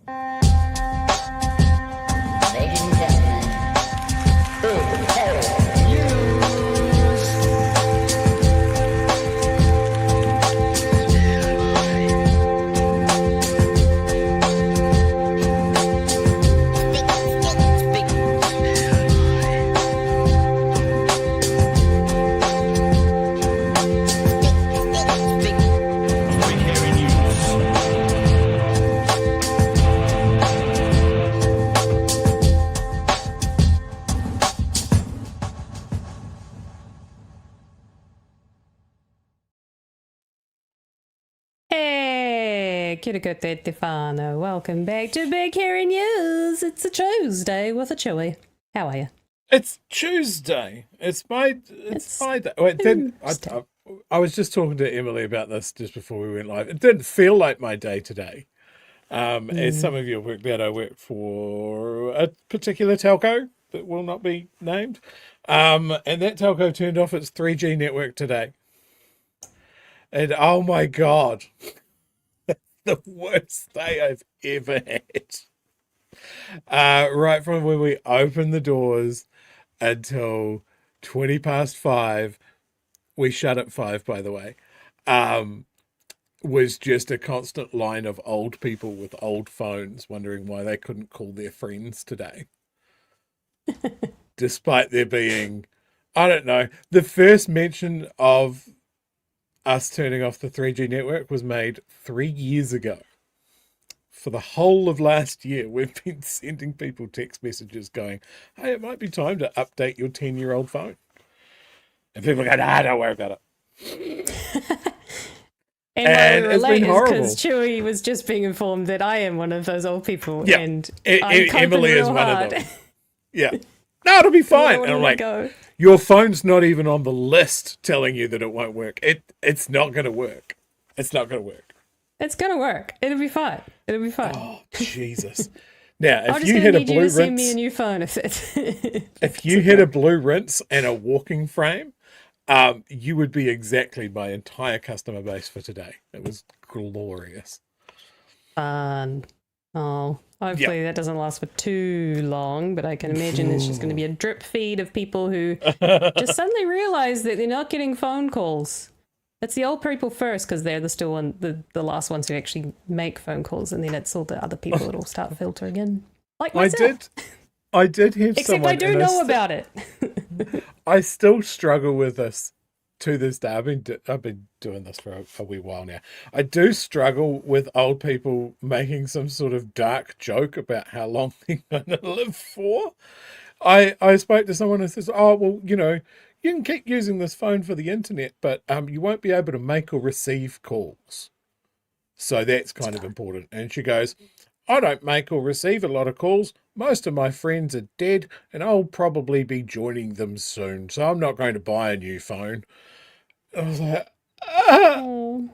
Ladies and gentlemen, big hairy news. Hey, kia ora te whānau. Welcome back to Big Hairy News. It's a Tuesday with a chewy. How are you? It's Tuesday. It's my day. Wait, I was just talking to Emily about this just before we went live. It didn't feel like my day today. As some of you have worked out, I work for a particular telco that will not be named. And that telco turned off its 3G network today. And oh my God, the worst day I've ever had. Right from when we opened the doors until 20 past 5, we shut at 5, by the way, was just a constant line of old people with old phones wondering why they couldn't call their friends today. Despite there being, I don't know, the first mention of us turning off the 3G network was made 3 years ago. For the whole of last year, we've been sending people text messages going, hey, it might be time to update your 10-year-old phone. And people go, nah, don't worry about it. And it's been horrible. Because Chewy was just being informed that I am one of those old people. Yeah. And Emily is one of them. Yeah. No, it'll be fine. And I'm like, your phone's not even on the list telling you that it won't work. It's not going to work. It's not going to work. It's going to work. It'll be fine. It'll be fine. Oh, Jesus. Now, if you hit a blue rinse, send me a new phone if you hit a blue rinse and a walking frame, you would be exactly my entire customer base for today. It was glorious. Fun. Oh, hopefully that doesn't last for too long, but I can imagine it's just going to be a drip feed of people who just suddenly realize that they're not getting phone calls. It's the old people first because they're the last ones who actually make phone calls, and then it's all the other people that will start filtering in. Like myself. I did have Except someone... I do know about it. I still struggle with this to this day. I've been doing this for a wee while now. I do struggle with old people making some sort of dark joke about how long they're going to live for. I spoke to someone who says, oh, well, you can keep using this phone for the internet, but you won't be able to make or receive calls. So that's kind of important. And she goes, I don't make or receive a lot of calls. Most of my friends are dead, and I'll probably be joining them soon. So I'm not going to buy a new phone. I was like, oh.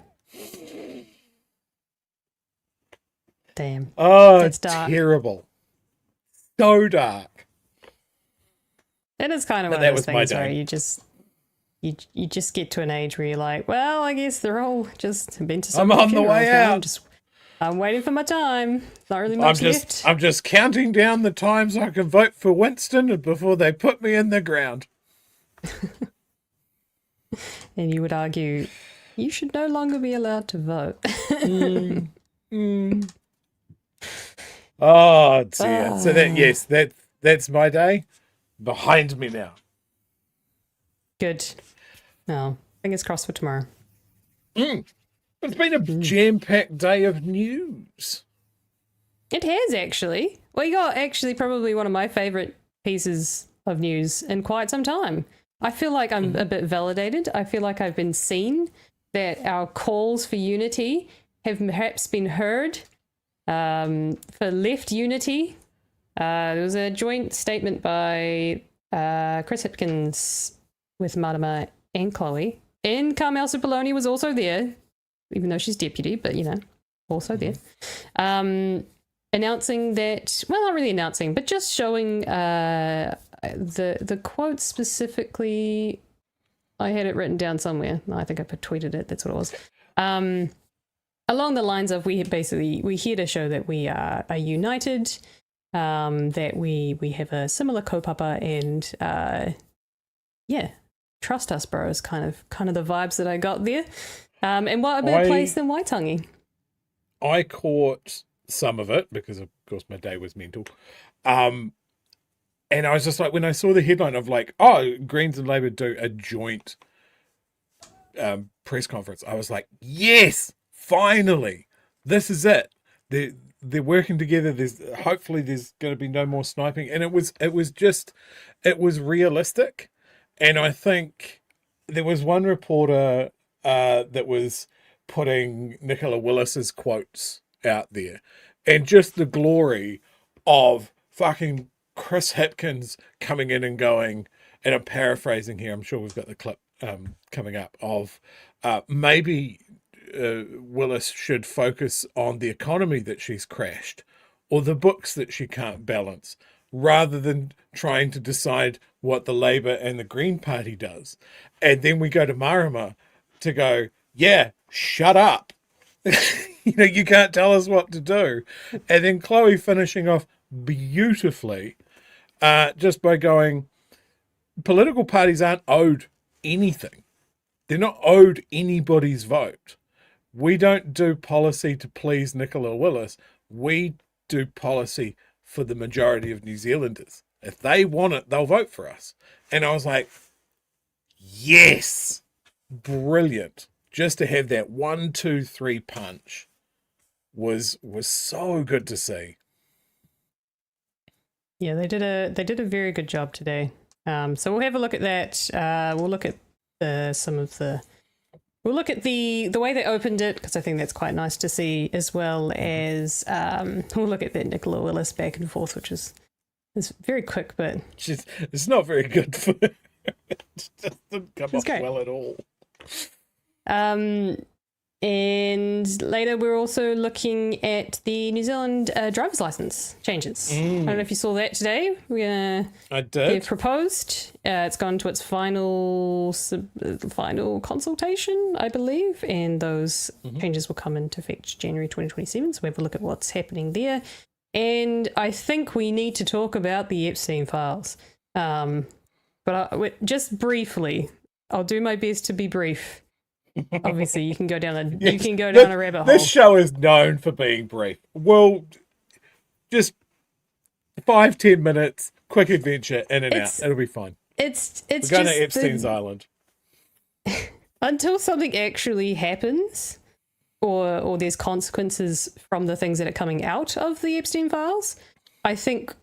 Damn. Oh, it's terrible. So dark. It is kind of one of those things where you just get to an age where you're like, well, I guess they're all just been to some. I'm on the way out. I'm waiting for my time. Not really much left. I'm just counting down the times I can vote for Winston before they put me in the ground. And you would argue you should no longer be allowed to vote. Oh dear. So that's my day. Behind me now. Good. No, fingers crossed for tomorrow. It's been a jam-packed day of news. It has, actually. We got actually probably one of my favourite pieces of news in quite some time. I feel like I'm a bit validated. I feel like I've been seen, that our calls for unity have perhaps been heard. For left unity, there was a joint statement by Chris Hipkins with Marama and Chloe. And Carmel Cipollone was also there, even though she's deputy, but, also there. Announcing that, well, not really announcing, but just showing the quote specifically. I had it written down somewhere. I think I tweeted it. That's what it was. along the lines of we're here to show that we are united, that we have a similar kaupapa, and trust us, bro, is kind of the vibes that I got there. And what a better place than Waitangi? I caught some of it because, of course, my day was mental. And I was just like, when I saw the headline of like, oh, Greens and Labour do a joint press conference, I was like, yes, finally, this is it. They're working together. Hopefully there's going to be no more sniping. And it was realistic. And I think there was one reporter that was putting Nicola Willis's quotes out there, and just the glory of fucking Chris Hipkins coming in and going, and I'm paraphrasing here, I'm sure we've got the clip coming up, of maybe Willis should focus on the economy that she's crashed, or the books that she can't balance, rather than trying to decide what the Labour and the Green Party does. And then we go to Marama to go, yeah, shut up. You can't tell us what to do. And then Chloe finishing off beautifully just by going, political parties aren't owed anything. They're not owed anybody's vote. We don't do policy to please Nicola Willis. We do policy for the majority of New Zealanders. If they want it, they'll vote for us. And I was like, yes, brilliant. Just to have that 1, 2, 3 punch was so good to see. Yeah, they did a very good job today. So we'll have a look at that. We'll look at we'll look at the way they opened it, because I think that's quite nice to see, as well as we'll look at that Nicola Willis back and forth, which is very quick, but it's not very good for it. Just didn't come off well at all. And later we're also looking at the New Zealand driver's license changes. I don't know if you saw that today. I did. They've proposed. It's gone to its final consultation, I believe, and those changes will come into effect January 2027. So we have a look at what's happening there. And I think we need to talk about the Epstein files. But just briefly, I'll do my best to be brief. Obviously, you can go down a rabbit hole. This show is known for being brief. Well, just 5-10 minutes, quick adventure, in and out. It'll be fine. We're going to Epstein's Island. Until something actually happens, or there's consequences from the things that are coming out of the Epstein files, I think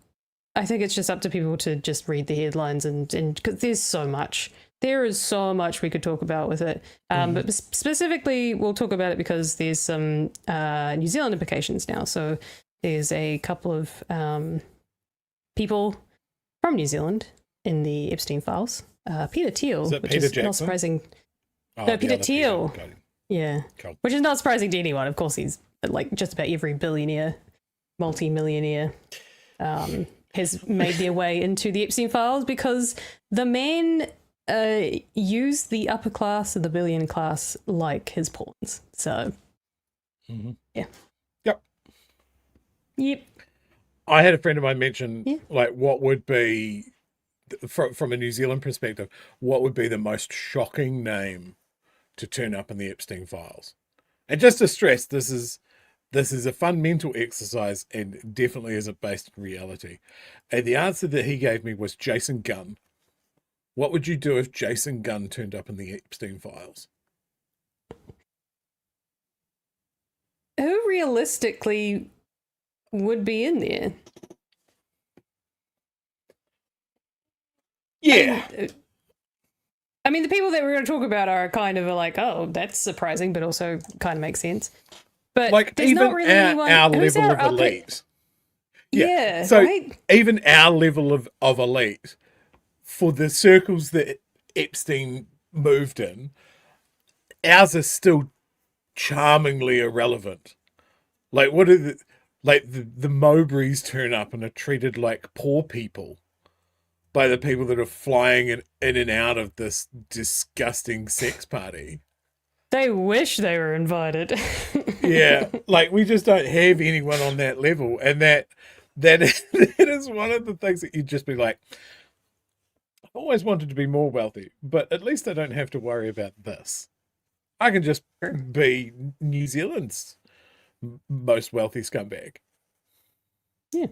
it's just up to people to just read the headlines, and because there's so much. There is so much we could talk about with it. But specifically, we'll talk about it because there's some New Zealand implications now. So there's a couple of people from New Zealand in the Epstein files. Peter Thiel, which Peter is Jackson? not surprising. Oh, No, Peter Thiel. Yeah. Cool. Which is not surprising to anyone. Of course, he's like just about every billionaire, multi-millionaire has made their way into the Epstein files, because the man use the upper class and the billion class like his pawns. So, yeah. Yep. I had a friend of mine mention, like, what would be, from a New Zealand perspective, what would be the most shocking name to turn up in the Epstein files? And just to stress, this is a fun mental exercise and definitely isn't based in reality. And the answer that he gave me was Jason Gunn. What would you do if Jason Gunn turned up in the Epstein files? Who realistically would be in there? Yeah. I mean, the people that we're going to talk about are kind of like, oh, that's surprising, but also kind of makes sense. But like, there's even not really our level of elite. Yeah, so right? even our level of elite, for the circles that Epstein moved in, ours is still charmingly irrelevant. Like, what are the Mowbrays turn up and are treated like poor people by the people that are flying in and out of this disgusting sex party. They wish they were invited. Yeah, like we just don't have anyone on that level, and that that is one of the things that you'd just be like, I've always wanted to be more wealthy, but at least I don't have to worry about this. I can just be New Zealand's most wealthy scumbag. Yeah.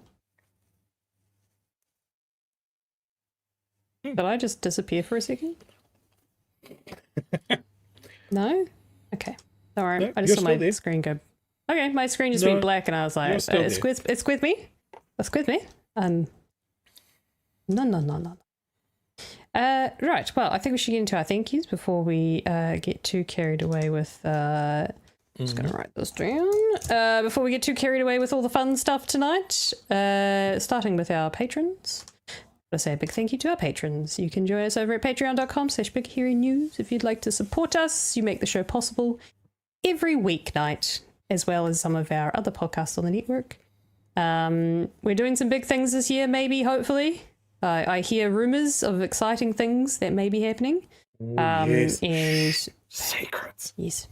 Did I just disappear for a second? No? Okay. All right. No, I just saw my there. screen go. Okay, my screen just No, went black and I was like, you're still it's there. with me. It's with me. No. Right. Well, I think we should get into our thank yous before we get too carried away with. Just going to write this down. Before we get too carried away with all the fun stuff tonight, starting with our patrons. I say a big thank you to our patrons. You can join us over at patreon.com/bighearingnews if you'd like to support us. You make the show possible every weeknight, as well as some of our other podcasts on the network. We're doing some big things this year, maybe, hopefully. I hear rumours of exciting things that may be happening. Yes. And Secrets. yes.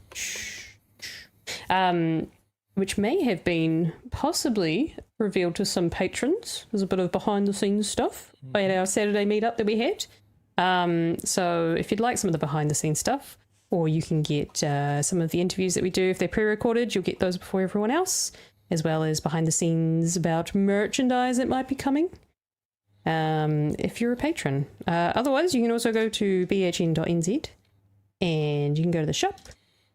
Which may have been possibly revealed to some patrons. There's a bit of behind the scenes stuff at our Saturday meetup that we had. So if you'd like some of the behind the scenes stuff, or you can get some of the interviews that we do, if they're pre-recorded, you'll get those before everyone else, as well as behind the scenes about merchandise that might be coming. If you're a patron. Otherwise, you can also go to bhn.nz and you can go to the shop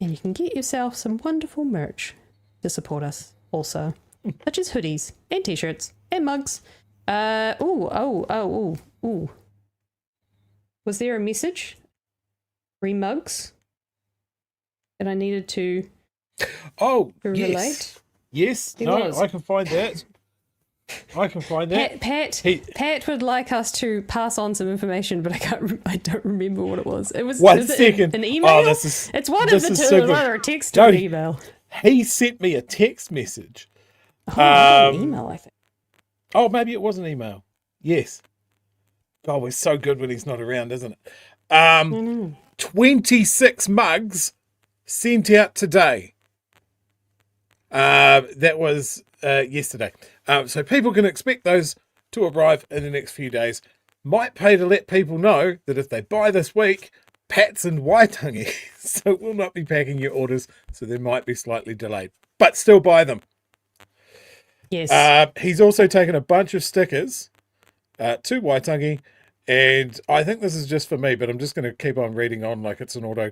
and you can get yourself some wonderful merch to support us also, such as hoodies and t-shirts and mugs. Ooh. Was there a message? Mugs that I needed to relate? Yes. It No, was. I can find that. Pat would like us to pass on some information, but I don't remember what it was. It was One is it second. an email. Oh, it's one of this the is two, so good. either a text or an email. He sent me a text message. Oh, an email, I think. Oh, maybe it was an email. Yes. God, we're so good when he's not around, isn't it? 26 mugs sent out today. That was yesterday. So people can expect those to arrive in the next few days. Might pay to let people know that if they buy this week, Pat's in Waitangi, so we'll not be packing your orders, so they might be slightly delayed. But still buy them. Yes. He's also taken a bunch of stickers to Waitangi, and I think this is just for me, but I'm just going to keep on reading on like it's an auto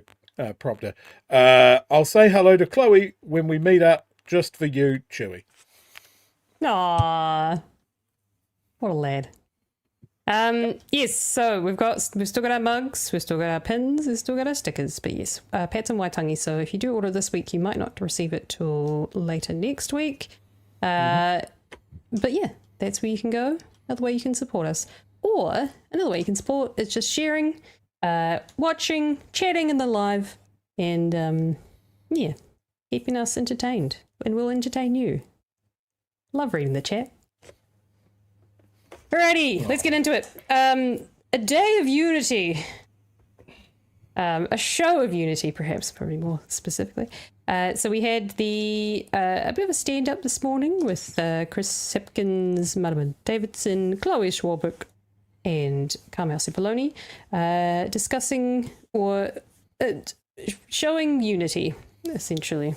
prompter. I'll say hello to Chloe when we meet up, just for you, Chewy. Aww. What a lad. Yes, so we've still got our mugs, we've still got our pins, we've still got our stickers, but yes, Pat's and Waitangi. So if you do order this week, you might not receive it till later next week. But yeah, that's where you can go. Another way you can support us. Or another way you can support is just sharing, watching, chatting in the live, and yeah, keeping us entertained. And we'll entertain you. Love reading the chat. Alrighty, let's get into it. A day of unity. A show of unity, perhaps, probably more specifically. So we had a bit of a stand-up this morning with Chris Hipkins, Madeleine Davidson, Chloe Schwarbrick, and Carmel Cipollone, discussing or showing unity, essentially.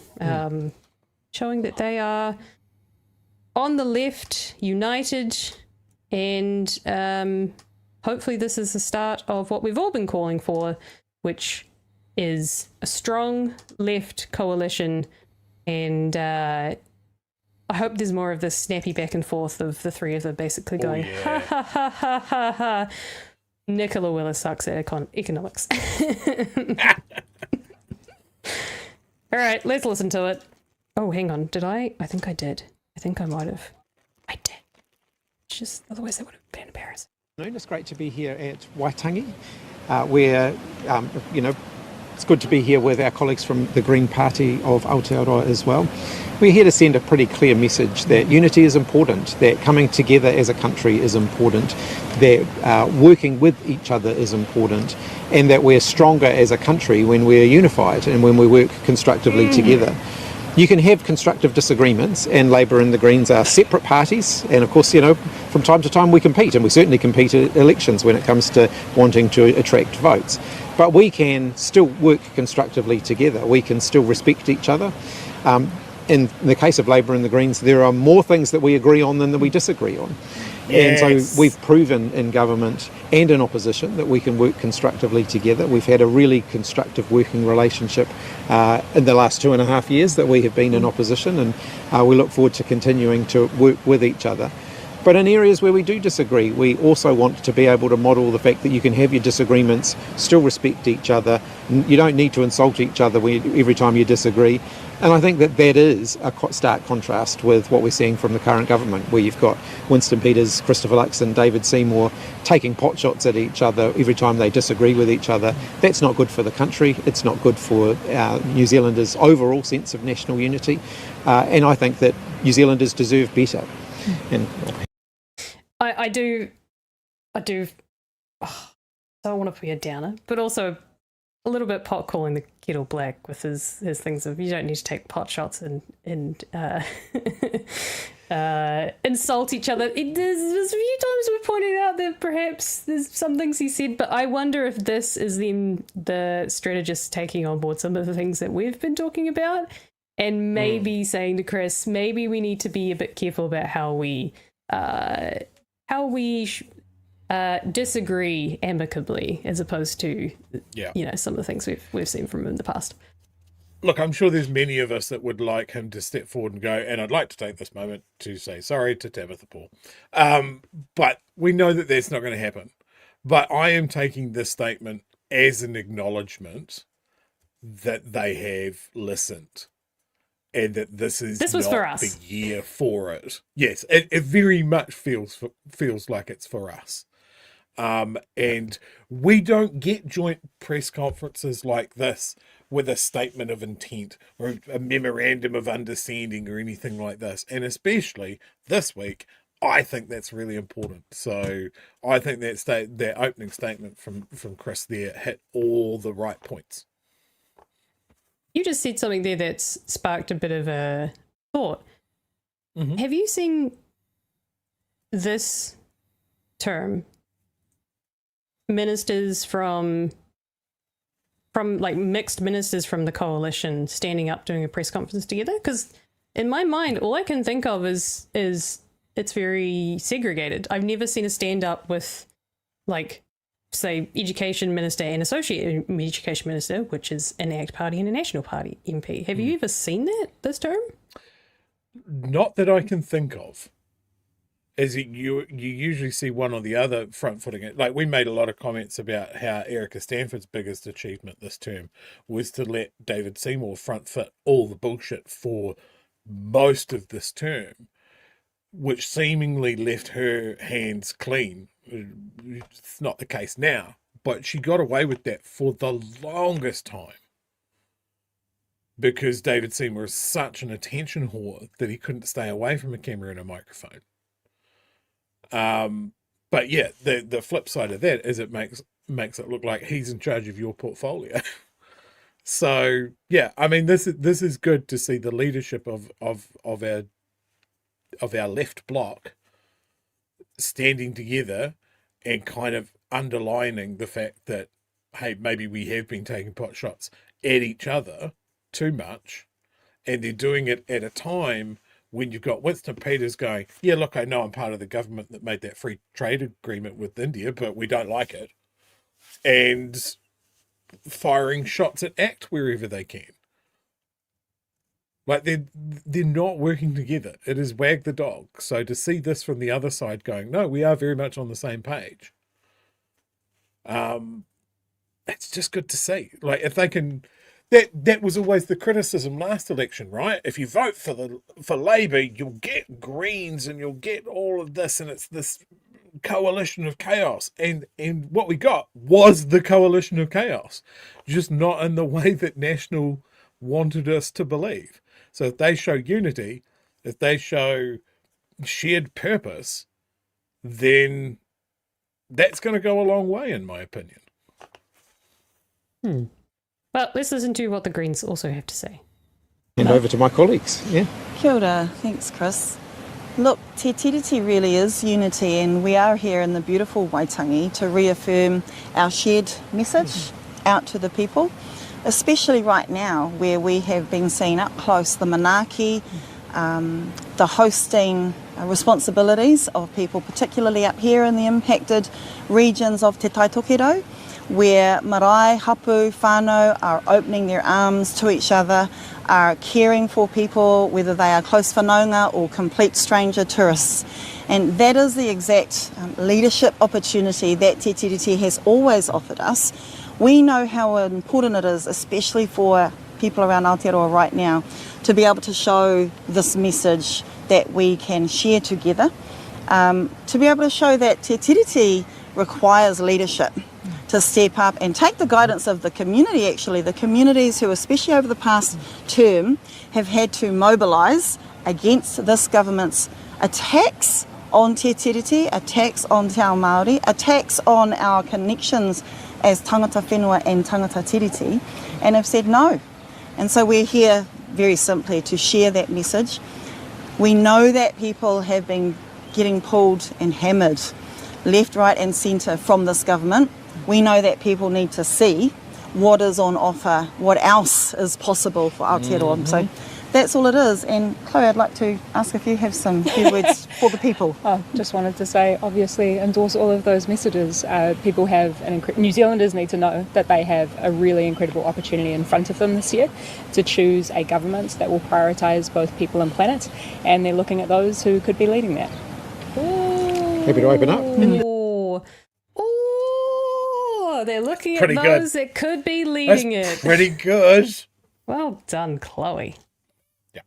Showing that they are on the left, united, and hopefully this is the start of what we've all been calling for, which is a strong left coalition. And I hope there's more of this snappy back and forth of the three of them basically going, ha ha ha ha ha ha. Nicola Willis sucks at economics. All right, let's listen to it. Oh, hang on. Did I? I think I did. I think I might have. I did. It's just, otherwise that would have been embarrassing. It's great to be here at Waitangi, where, It's good to be here with our colleagues from the Green Party of Aotearoa as well. We're here to send a pretty clear message that unity is important, that coming together as a country is important, that working with each other is important, and that we're stronger as a country when we're unified and when we work constructively together. You can have constructive disagreements, and Labour and the Greens are separate parties, and of course, from time to time we compete, and we certainly compete at elections when it comes to wanting to attract votes. But we can still work constructively together. We can still respect each other. In the case of Labour and the Greens, there are more things that we agree on than that we disagree on. Yes. And so we've proven in government and in opposition that we can work constructively together. We've had a really constructive working relationship in the last 2.5 years that we have been in opposition, and we look forward to continuing to work with each other. But in areas where we do disagree, we also want to be able to model the fact that you can have your disagreements, still respect each other. You don't need to insult each other every time you disagree. And I think that is a stark contrast with what we're seeing from the current government, where you've got Winston Peters, Christopher Luxon, David Seymour taking potshots at each other every time they disagree with each other. That's not good for the country. It's not good for New Zealanders' overall sense of national unity. And I think that New Zealanders deserve better. And I do. I don't want to be a downer, but also a little bit pot calling the kettle black with his things of you don't need to take pot shots and insult each other. There's a few times we've pointed out that perhaps there's some things he said, but I wonder if this is the strategist taking on board some of the things that we've been talking about, and maybe saying to Chris, maybe we need to be a bit careful about how we disagree amicably, as opposed to some of the things we've seen from him in the past. Look, I'm sure there's many of us that would like him to step forward and go, and I'd like to take this moment to say sorry to Tabitha Paul. But we know that that's not going to happen. But I am taking this statement as an acknowledgement that they have listened. And that this was not for us. The year for it. Yes, it very much feels like it's for us. And we don't get joint press conferences like this with a statement of intent or a memorandum of understanding or anything like this. And especially this week, I think that's really important. So I think that opening statement from Chris there hit all the right points. You just said something there that's sparked a bit of a thought. Mm-hmm. Have you seen this term, ministers from like mixed ministers from the coalition standing up doing a press conference together? Because in my mind, all I can think of is it's very segregated. I've never seen a stand up with, like, say, education minister and associate education minister, which is an ACT party and a National Party MP. Have you ever seen this term? Not that I can think of. You usually see one or the other front-footing it. Like, we made a lot of comments about how Erica Stanford's biggest achievement this term was to let David Seymour front-foot all the bullshit for most of this term, which seemingly left her hands clean. It's not the case now, but she got away with that for the longest time because David Seymour is such an attention whore that he couldn't stay away from a camera and a microphone. But yeah, the flip side of that is it makes it look like he's in charge of your portfolio. So yeah, I mean, this is good to see the leadership of our left bloc standing together and kind of underlining the fact that, hey, maybe we have been taking pot shots at each other too much, and they're doing it at a time when you've got Winston Peters going, yeah, look, I know I'm part of the government that made that free trade agreement with India, but we don't like it, and firing shots at ACT wherever they can. Like, they're not working together. It is wag the dog. So to see this from the other side going, no, we are very much on the same page. It's just good to see. Like, if they can, that was always the criticism last election, right? If you vote for Labour, you'll get Greens and you'll get all of this, and it's this coalition of chaos. And what we got was the coalition of chaos, just not in the way that National wanted us to believe. So if they show unity, if they show shared purpose, then that's going to go a long way, in my opinion. Well, let's listen to what the Greens also have to say. And over to my colleagues. Yeah. Kia ora. Thanks, Chris. Look, Te Tiriti really is unity, and we are here in the beautiful Waitangi to reaffirm our shared message out to the people, especially right now where we have been seeing up close the manaaki, the hosting responsibilities of people, particularly up here in the impacted regions of Te Tai Tokerau, where marae, hapu, whānau are opening their arms to each other, are caring for people, whether they are close whanaunga or complete stranger tourists. And that is the exact leadership opportunity that Te Tiriti has always offered us. We know how important it is, especially for people around Aotearoa right now, to be able to show this message that we can share together, to be able to show that Te Tiriti requires leadership to step up and take the guidance of the community, actually, the communities who, especially over the past term, have had to mobilise against this government's attacks on Te Tiriti, attacks on Te Ao Māori, attacks on our connections as tangata whenua and tangata tiriti, and have said no. And so we're here very simply to share that message. We know that people have been getting pulled and hammered left, right and centre from this government. We know that people need to see what is on offer, what else is possible for Aotearoa. So that's all it is. And Chloe, I'd like to ask if you have some few words for the people. Just wanted to say, obviously, endorse all of those messages. People have New Zealanders need to know that they have a really incredible opportunity in front of them this year to choose a government that will prioritise both people and planet, and they're looking at those who could be leading that. Happy to open up. They're looking Pretty at good. those that could be leading That's it. pretty good. Well done, Chloe. Yeah.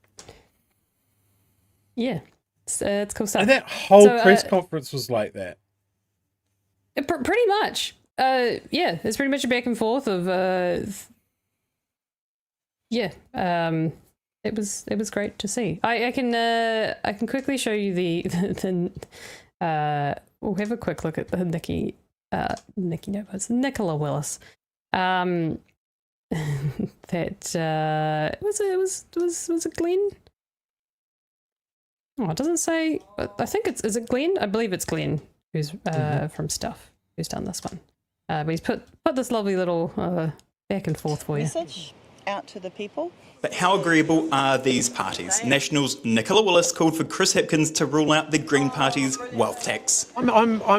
Yeah, it's cool stuff. And that whole So, press conference was like that. Pretty much. Yeah, it's pretty much a back and forth of. It was great to see. I can quickly show you we'll have a quick look at the Nicola Willis. That was it Glenn? Oh, it doesn't say. I think is it Glenn? I believe it's Glenn who's from Stuff who's done this one. But he's put this lovely little back and forth for you. Message out to the people. But how agreeable are these parties? Nationals Nicola Willis called for Chris Hipkins to rule out the Green Party's wealth tax. I'm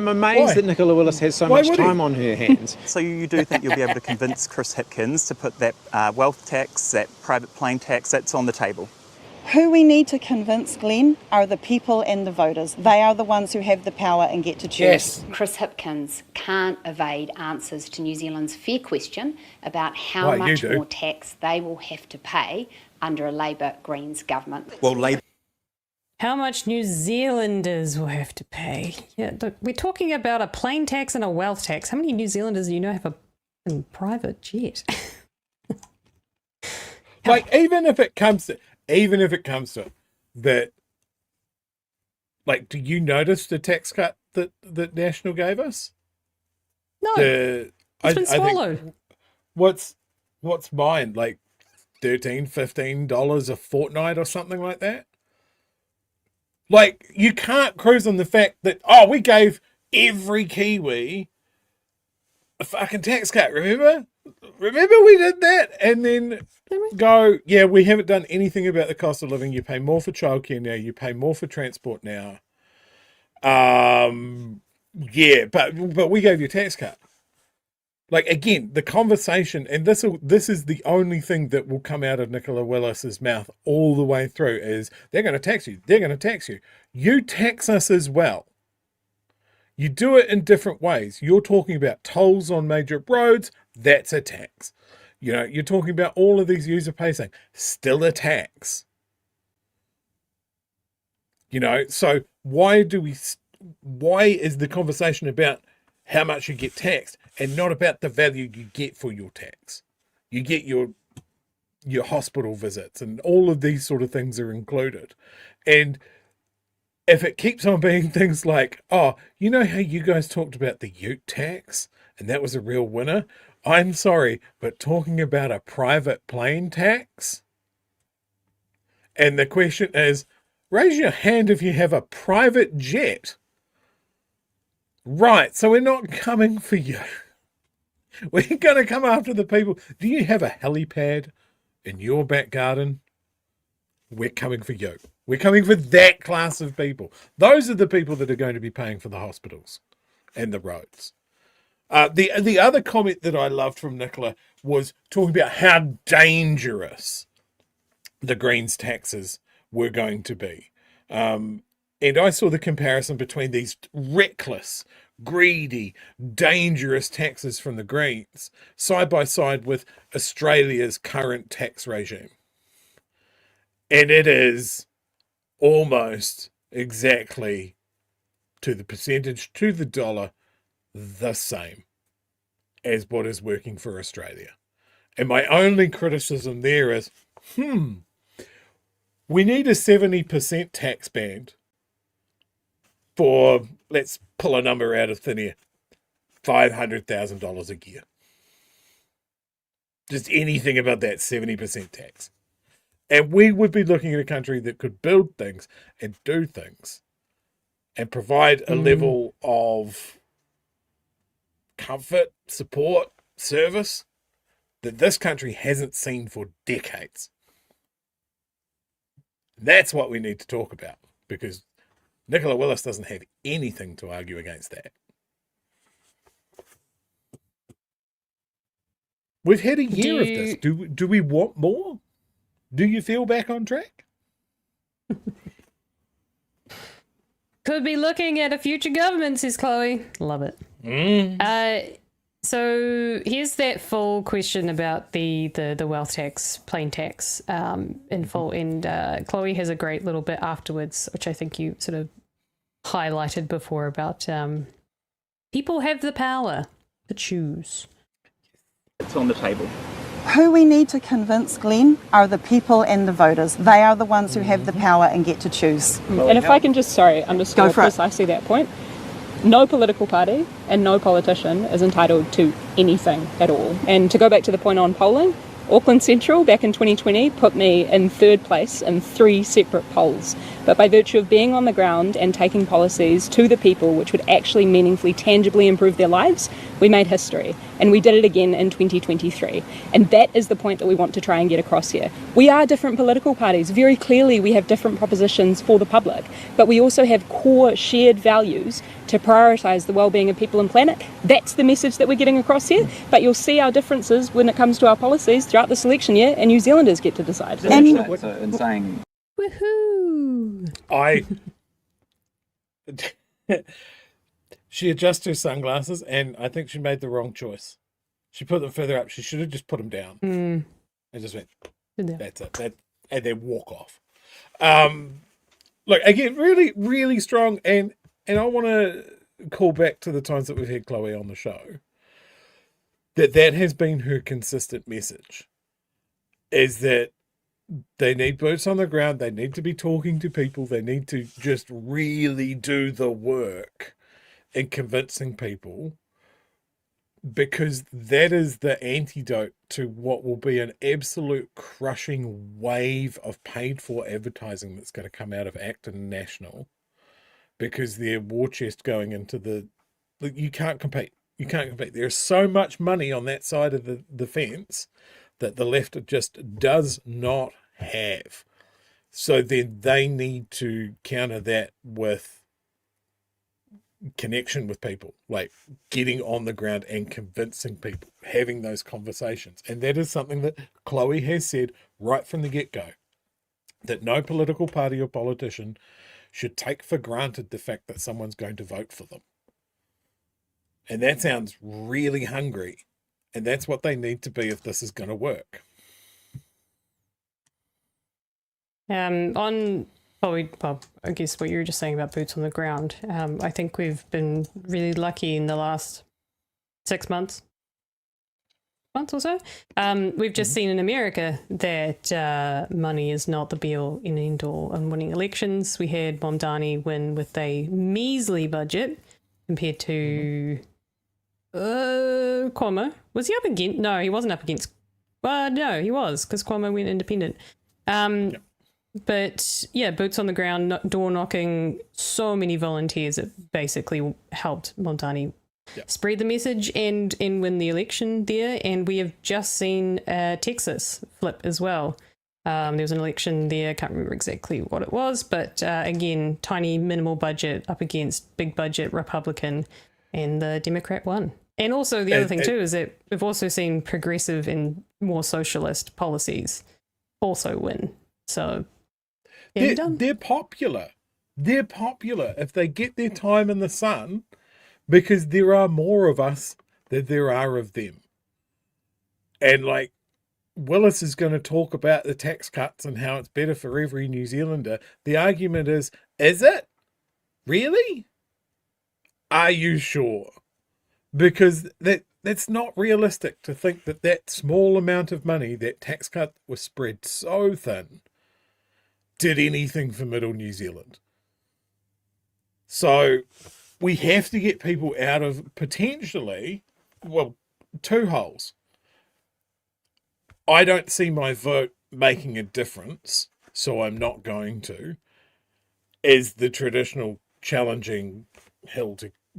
amazed Why? that Nicola Willis has so Why much would he? time on her hands. So you do think you'll be able to convince Chris Hipkins to put that wealth tax, that private plane tax, that's on the table? Who we need to convince, Glenn, are the people and the voters. They are the ones who have the power and get to choose. Yes. Chris Hipkins can't evade answers to New Zealand's fair question about how Why, you much do. more tax they will have to pay under a Labour Greens government. Well, Labour How much New Zealanders will have to pay? Yeah, look, we're talking about a plane tax and a wealth tax. How many New Zealanders do you know have a private jet? Like, even if it comes to it, that, like, do you notice the tax cut that National gave us? No, It's been swallowed. What's mine? Like $13-15 a fortnight or something like that? Like, you can't cruise on the fact that, we gave every Kiwi a fucking tax cut, remember? Remember we did that? And then go, yeah, we haven't done anything about the cost of living. You pay more for childcare now. You pay more for transport now. Yeah, but we gave you a tax cut. Like, again, the conversation, and this is the only thing that will come out of Nicola Willis's mouth all the way through is, they're going to tax you. They're going to tax you. You tax us as well. You do it in different ways. You're talking about tolls on major roads. That's a tax. You know, you're talking about all of these user pay things. Still a tax. You know, so why do we why is the conversation about how much you get taxed and not about the value you get for your tax? You get your hospital visits and all of these sort of things are included. And if it keeps on being things like, oh, you know how you guys talked about the ute tax and that was a real winner? I'm sorry, but talking about a private plane tax? And the question is, raise your hand if you have a private jet. Right, so we're not coming for you. We're going to come after the people. Do you have a helipad in your back garden? We're coming for you. We're coming for that class of people. Those are the people that are going to be paying for the hospitals and the roads. The other comment that I loved from Nicola was talking about how dangerous the Greens taxes were going to be. And I saw the comparison between these reckless, greedy, dangerous taxes from the Greens side by side with Australia's current tax regime. And it is almost exactly to the percentage, to the dollar, the same as what is working for Australia. And my only criticism there is, we need a 70% tax band for, let's pull a number out of thin air, $500,000 a year. Just anything about that 70% tax. And we would be looking at a country that could build things and do things and provide a level of comfort, support, service that this country hasn't seen for decades. That's what we need to talk about, because Nicola Willis doesn't have anything to argue against that. We've had a year of this. Do we want more? Do you feel back on track? Could be looking at a future government, says Chloe. Love it. So here's that full question about the wealth tax, plain tax, in full. And Chloe has a great little bit afterwards, which I think you sort of highlighted before, about people have the power to choose. It's on the table. Who we need to convince, Glenn, are the people and the voters. They are the ones who have the power and get to choose. And if I can just, underscore precisely that point. No political party and no politician is entitled to anything at all. And to go back to the point on polling, Auckland Central back in 2020 put me in third place in 3 separate polls. But by virtue of being on the ground and taking policies to the people which would actually meaningfully, tangibly improve their lives, we made history. And we did it again in 2023. And that is the point that we want to try and get across here. We are different political parties. Very clearly we have different propositions for the public. But we also have core shared values to prioritise the well-being of people and planet. That's the message that we're getting across here. But you'll see our differences when it comes to our policies throughout this election year, and New Zealanders get to decide. So in saying... Woohoo! She adjusts her sunglasses, and I think she made the wrong choice. She put them further up. She should have just put them down. And just went, that's it. And then walk off. Look, again, really, really strong. And I want to call back to the times that we've had Chloe on the show. That has been her consistent message, is that they need boots on the ground. They need to be talking to people. They need to just really do the work in convincing people, because that is the antidote to what will be an absolute crushing wave of paid for advertising that's going to come out of Acton National, because they're war chest going into you can't compete. You can't compete. There's so much money on that side of the fence that the left just does not have. So then they need to counter that with connection with people, like getting on the ground and convincing people, having those conversations. And that is something that Chloe has said right from the get-go, that no political party or politician should take for granted the fact that someone's going to vote for them. And that sounds really hungry. And that's what they need to be if this is going to work. On Well, I guess what you were just saying about boots on the ground. I think we've been really lucky in the last 6 months or so. We've just seen in America that money is not the be-all and end-all on winning elections. We had Mamdani win with a measly budget compared to Cuomo. Was he up against? No, he wasn't up against. Well, no, he was, because Cuomo went independent. But yeah, boots on the ground, door knocking, so many volunteers that basically helped Mamdani spread the message and win the election there. And we have just seen Texas flip as well. There was an election there, I can't remember exactly what it was, but again, tiny minimal budget up against big budget Republican, and the Democrat won. And also the other thing too is that we've also seen progressive and more socialist policies also win. So they're popular. They're popular if they get their time in the sun, because there are more of us than there are of them. And like Willis is going to talk about the tax cuts and how it's better for every New Zealander. The argument is it? Really? Are you sure? Because that's not realistic to think that small amount of money, that tax cut was spread so thin, did anything for middle New Zealand. So we have to get people out of potentially, well, two holes. I don't see my vote making a difference, so I'm not going to, as the traditional challenging hill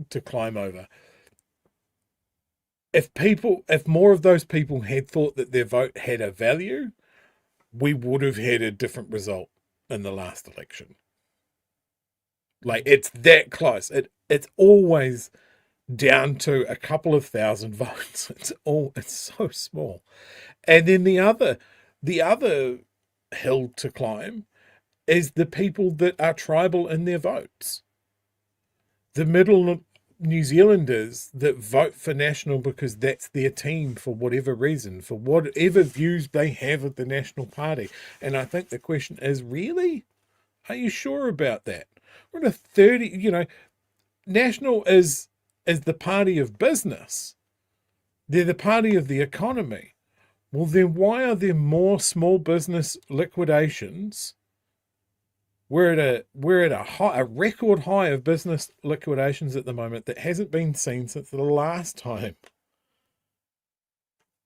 to climb over. If more of those people had thought that their vote had a value, we would have had a different result in the last election. Like, it's that close. It's always down to a couple of thousand votes. It's so small. And then the other hill to climb is the people that are tribal in their votes. The middle New Zealanders that vote for National because that's their team for whatever reason, for whatever views they have of the National Party. And I think the question is, really? Are you sure about that? We're in a 30, National is the party of business. They're the party of the economy. Well, then why are there more small business liquidations? We're at a record high of business liquidations at the moment that hasn't been seen since the last time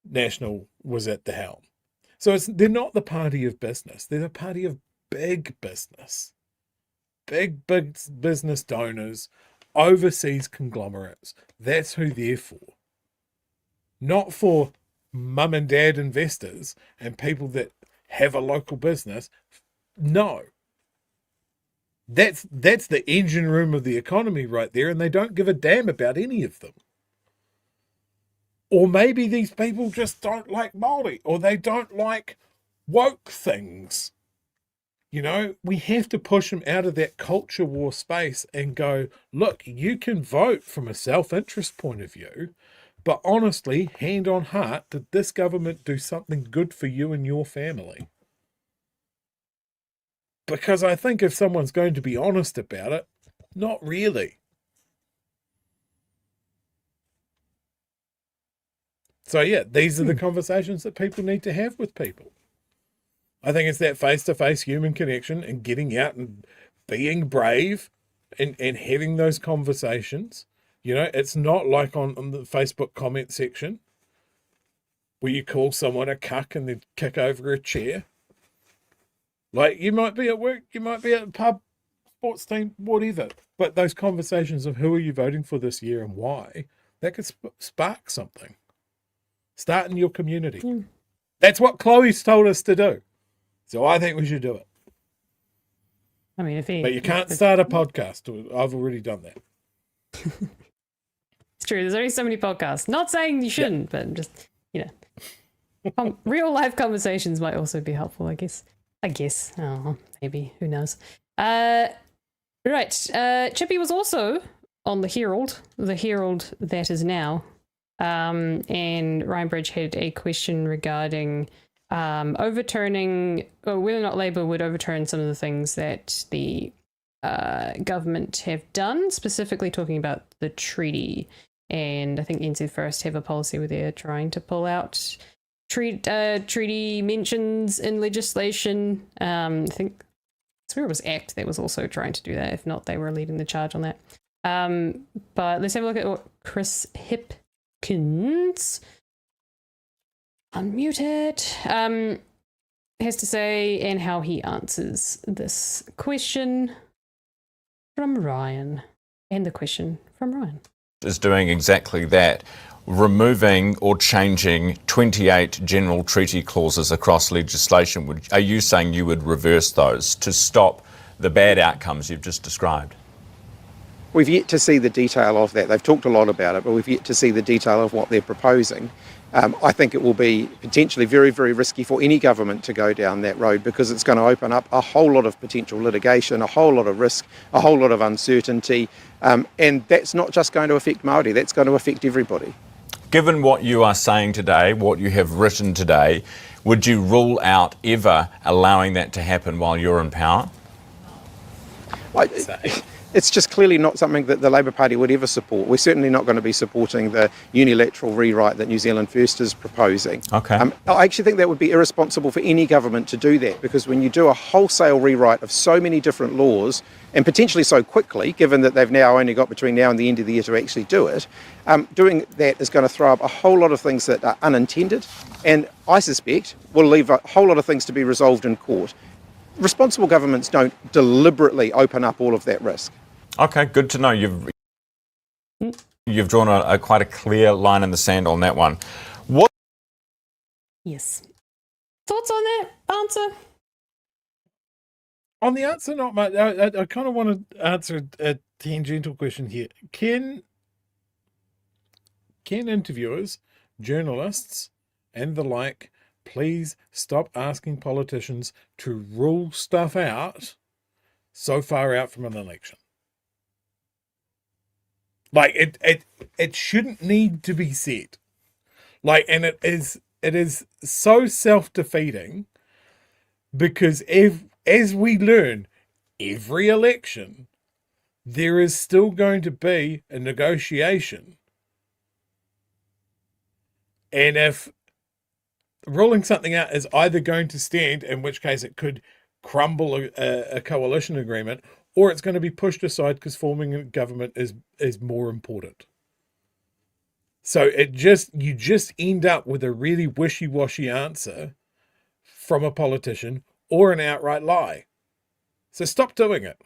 National was at the helm. So they're not the party of business. They're the party of big business. Big business donors, overseas conglomerates. That's who they're for. Not for mum and dad investors and people that have a local business. No. That's the engine room of the economy right there, and they don't give a damn about any of them. Or maybe these people just don't like Māori, or they don't like woke things. We have to push them out of that culture war space and go, look, you can vote from a self-interest point of view, but honestly, hand on heart, did this government do something good for you and your family? Because I think if someone's going to be honest about it, not really. So yeah, these are the conversations that people need to have with people. I think it's that face-to-face human connection and getting out and being brave and having those conversations. It's not like on the Facebook comment section where you call someone a cuck and then kick over a chair. Like, you might be at work, you might be at a pub, sports team, whatever. But those conversations of who are you voting for this year and why, that could spark something. Start in your community. That's what Chloe's told us to do. So I think we should do it. I mean, but you can't start a podcast. I've already done that. It's true. There's only so many podcasts. Not saying you shouldn't, but just, real life conversations might also be helpful, I guess. Oh, maybe. Who knows? Right. Chippy was also on the Herald that is now. And Ryan Bridge had a question regarding overturning, or whether or not Labour would overturn some of the things that the government have done, specifically talking about the treaty. And I think NZ First have a policy where they're trying to pull out treaty mentions in legislation. I think I swear it was ACT that was also trying to do that. If not, they were leading the charge on that. But let's have a look at what Chris Hipkins, unmuted, has to say and how he answers this question from Ryan. And the question from Ryan. Is doing exactly that, removing or changing 28 general treaty clauses across legislation. Are you saying you would reverse those to stop the bad outcomes you've just described? We've yet to see the detail of that. They've talked a lot about it, but we've yet to see the detail of what they're proposing. I think it will be potentially very, very risky for any government to go down that road, because it's going to open up a whole lot of potential litigation, a whole lot of risk, a whole lot of uncertainty, and that's not just going to affect Māori, that's going to affect everybody. Given what you are saying today, what you have written today, would you rule out ever allowing that to happen while you're in power? It's just clearly not something that the Labour Party would ever support. We're certainly not going to be supporting the unilateral rewrite that New Zealand First is proposing. Okay. I actually think that would be irresponsible for any government to do that, because when you do a wholesale rewrite of so many different laws, and potentially so quickly, given that they've now only got between now and the end of the year to actually do it, doing that is going to throw up a whole lot of things that are unintended, and I suspect will leave a whole lot of things to be resolved in court. Responsible governments don't deliberately open up all of that risk. Okay, good to know. You've drawn a quite a clear line in the sand on that one. What? Yes. Thoughts on that answer? On the answer, not much. I kind of want to answer a tangential question here. Can interviewers, journalists, and the like, please stop asking politicians to rule stuff out so far out from an election? Like, it shouldn't need to be said. Like, and it is so self-defeating, because as we learn, every election, there is still going to be a negotiation. And if ruling something out is either going to stand, in which case it could crumble a coalition agreement, or it's going to be pushed aside because forming a government is more important. So you just end up with a really wishy-washy answer from a politician or an outright lie. So stop doing it.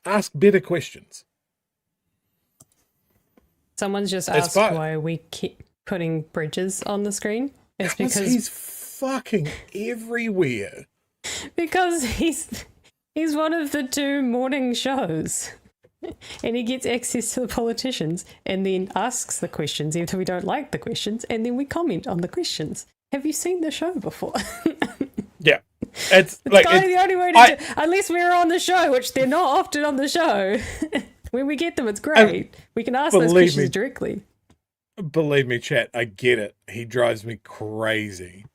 Ask better questions. Someone's just asked why we keep putting Bridges on the screen. It's because he's fucking everywhere. Because he's one of the two morning shows. And he gets access to the politicians and then asks the questions, even if we don't like the questions, and then we comment on the questions. Have you seen the show before? Yeah. It's like, kind of the only way to do, unless we're on the show, which they're not often on the show. When we get them, it's great. We can ask those questions directly. Believe me, chat, I get it. He drives me crazy.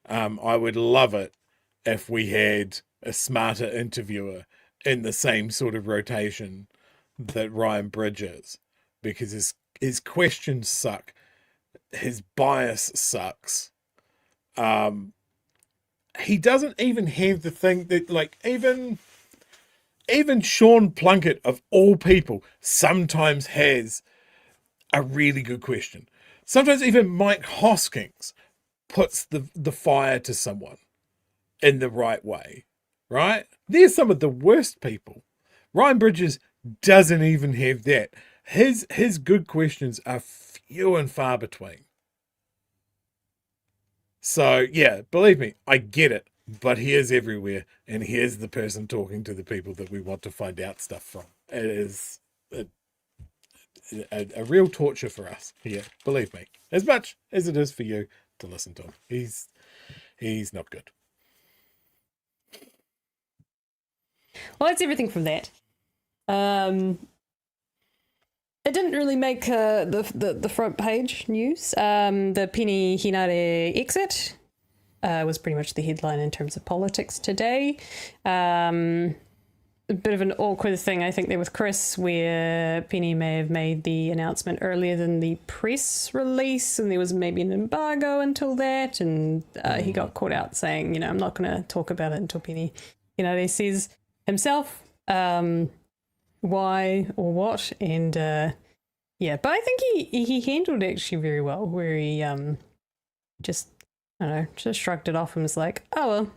I would love it if we had a smarter interviewer in the same sort of rotation that Ryan Bridges, because his questions suck. His bias sucks. He doesn't even have the thing that, like, even Sean Plunkett, of all people, sometimes has a really good question. Sometimes even Mike Hoskins puts the fire to someone in the right way, right? They're some of the worst people. Ryan Bridges doesn't even have that. His good questions are few and far between. So, yeah, believe me, I get it. But he is everywhere, and he is the person talking to the people that we want to find out stuff from. It is a real torture for us here, believe me. As much as it is for you to listen to him. He's not good. Well, that's everything from that. It didn't really make the front page news. The Penny Hinare exit. was pretty much the headline in terms of politics today. A bit of an awkward thing, I think, there with Chris, where Penny may have made the announcement earlier than the press release, and there was maybe an embargo until that, and he got caught out saying, I'm not going to talk about it until Penny, he says himself why or what, and but I think he handled it actually very well, where he just shrugged it off and was like, oh well,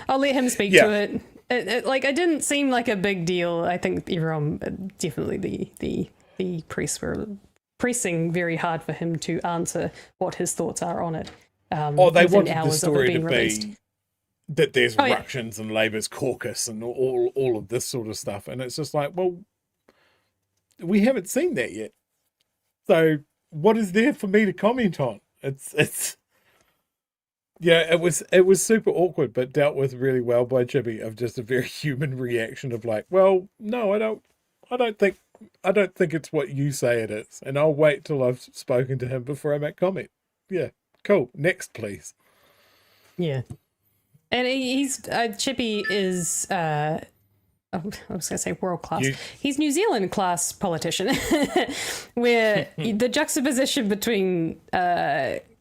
I'll let him speak to it. It didn't seem like a big deal. I think everyone, definitely the press were pressing very hard for him to answer what his thoughts are on it. They wanted the story to released. be that there's ructions and Labour's caucus and all of this sort of stuff. And it's just like, well, we haven't seen that yet. So what is there for me to comment on? It was super awkward, but dealt with really well by Chippy, of just a very human reaction of like, well, no, I don't think it's what you say it is, and I'll wait till I've spoken to him before I make comment. Yeah, cool. Next, please. Yeah, and he's Chippy is I was going to say world class. He's New Zealand class politician, where the juxtaposition between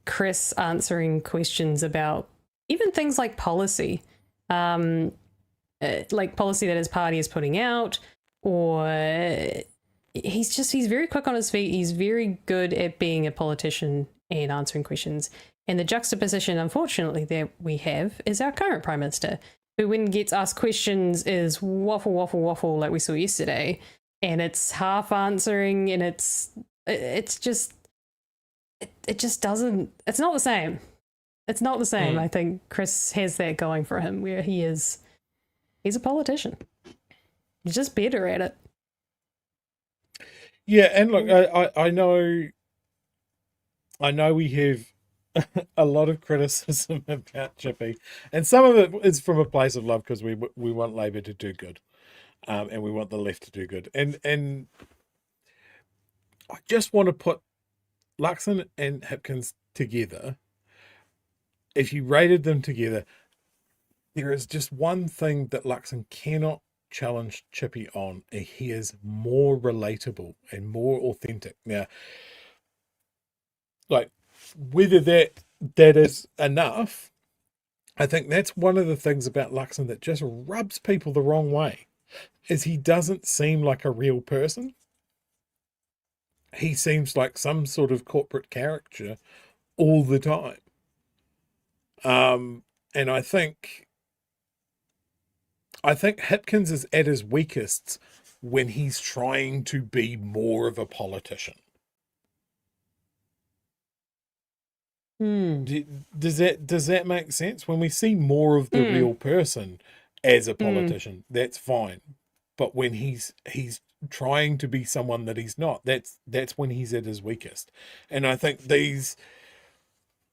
Chris answering questions about even things like policy, like policy that his party is putting out, or he's very quick on his feet. He's very good at being a politician and answering questions. And the juxtaposition, unfortunately, that we have is our current Prime Minister, who when gets asked questions is waffle like we saw yesterday, and it's half answering, and it's just doesn't, it's not the same. It's not the same. I think Chris has that going for him, where he's a politician. He's just better at it. Yeah, and look, I know we have a lot of criticism about Chippy, and some of it is from a place of love, because we want Labour to do good, and we want the left to do good, and I just want to put Luxon and Hipkins together. If you rated them together, there is just one thing that Luxon cannot challenge Chippy on, and he is more relatable and more authentic. Now, like, whether that is enough, I think that's one of the things about Luxon that just rubs people the wrong way, is he doesn't seem like a real person. He seems like some sort of corporate caricature all the time. And I think Hipkins is at his weakest when he's trying to be more of a politician. Does that make sense? When we see more of the real person as a politician, that's fine. But when he's trying to be someone that he's not, that's when he's at his weakest. And I think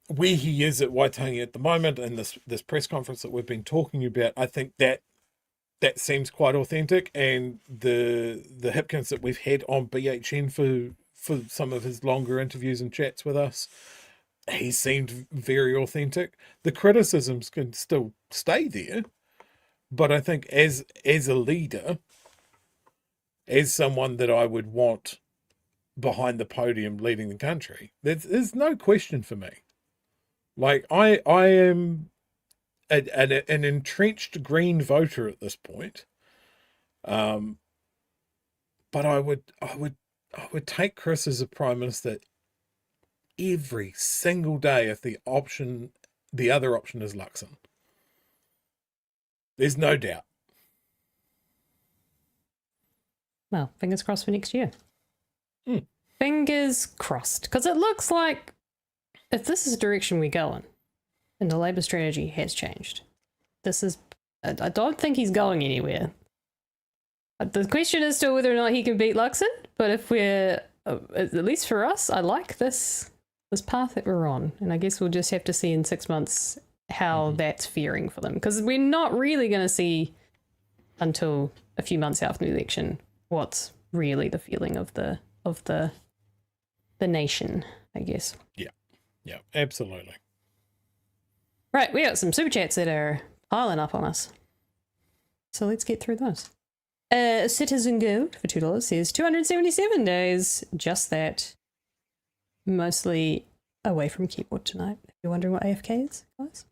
where he is at Waitangi at the moment, and this press conference that we've been talking about, I think that seems quite authentic. And the Hipkins that we've had on BHN for some of his longer interviews and chats with us, he seemed very authentic. The criticisms can still stay there, but I think as a leader, as someone that I would want behind the podium leading the country, there's no question for me. Like, I am an entrenched Green voter at this point, but I would take Chris as a Prime Minister every single day if the other option is Luxon. There's no doubt. Well, fingers crossed for next year. Fingers crossed, because it looks like if this is the direction we go in, and the Labour strategy has changed, I don't think he's going anywhere. The question is still whether or not he can beat Luxon, but if we're, at least for us, I like this path that we're on, and I guess we'll just have to see in 6 months how that's faring for them, because we're not really going to see until a few months after the election what's really the feeling of the nation, I guess. Yeah, absolutely. Right, we got some super chats that are piling up on us. So let's get through those. Citizen Gold for $2 says 277 days. Just that. Mostly away from keyboard tonight. If you're wondering what AFK is, guys.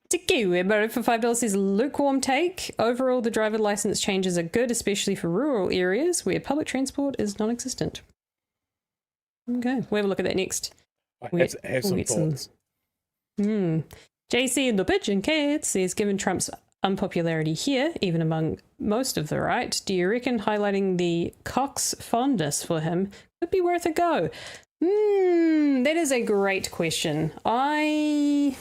Tiki Webber for $5 says lukewarm take. Overall, the driver license changes are good, especially for rural areas where public transport is non-existent. Okay, we'll have a look at that next. I have some thoughts. JC and the Pigeon Cat says, given Trump's unpopularity here, even among most of the right, do you reckon highlighting the Cox fondness for him could be worth a go? That is a great question. I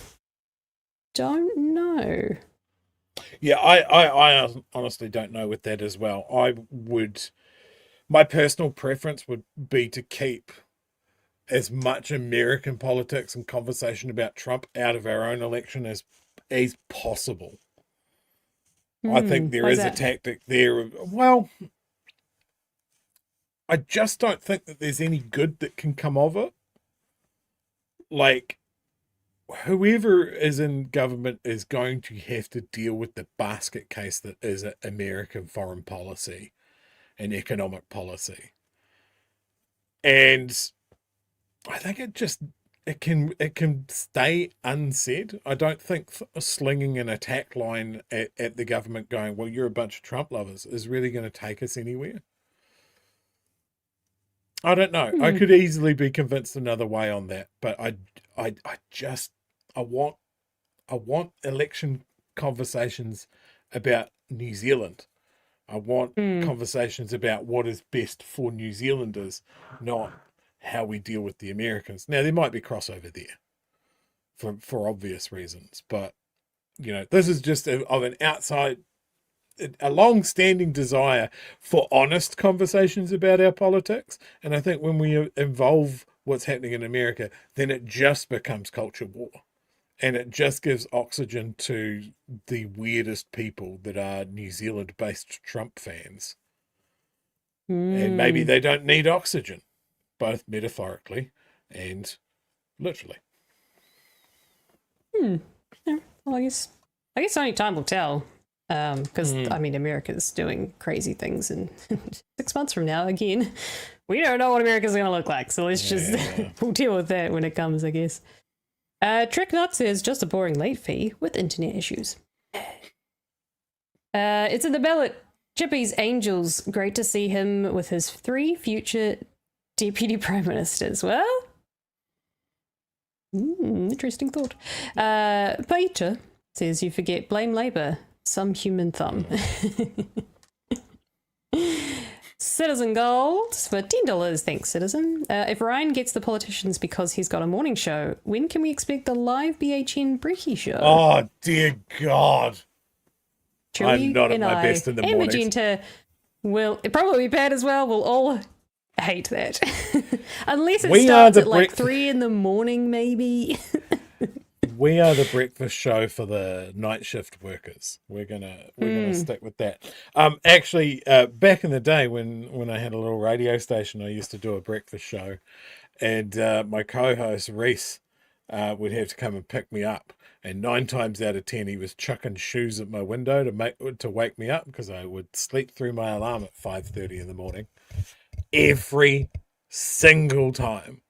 don't know. Yeah, I honestly don't know with that as well. My personal preference would be to keep as much American politics and conversation about Trump out of our own election as possible. I think there is a tactic there. Well, I just don't think that there's any good that can come of it. Like, whoever is in government is going to have to deal with the basket case that is American foreign policy and economic policy. And I think it can stay unsaid. I don't think slinging an attack line at the government going, well, you're a bunch of Trump lovers, is really going to take us anywhere. I don't know. I could easily be convinced another way on that, but I want election conversations about New Zealand. I want conversations about what is best for New Zealanders, not how we deal with the Americans. Now, there might be crossover there for obvious reasons, but this is just of an outside, a long-standing desire for honest conversations about our politics. And I think when we involve what's happening in America, then it just becomes culture war. And it just gives oxygen to the weirdest people that are New Zealand-based Trump fans. And maybe they don't need oxygen, both metaphorically and literally. Yeah, well, I guess only time will tell. Because America's doing crazy things, and 6 months from now, again, we don't know what America's going to look like. So let's just we'll deal with that when it comes, I guess. Trick Nut says just a boring late fee with internet issues. It's in the ballot. Chippy's Angels. Great to see him with his 3 future deputy prime ministers. Well, interesting thought. Peter says you forget blame Labour. Some human thumb. Citizen Gold for $10. Thanks, Citizen. If Ryan gets the politicians because he's got a morning show, when can we expect the live BHN Brekkie show? Oh, dear God. Chewy I'm not at my best in the morning. Magenta will probably bad as well. We'll all hate that. Unless it starts at like 3 in the morning, maybe. We are the breakfast show for the night shift workers. We're gonna stick with that. Actually, back in the day when I had a little radio station, I used to do a breakfast show, and my co-host Reese would have to come and pick me up. And 9 times out of 10, he was chucking shoes at my window to wake me up because I would sleep through my alarm at 5:30 in the morning, every single time.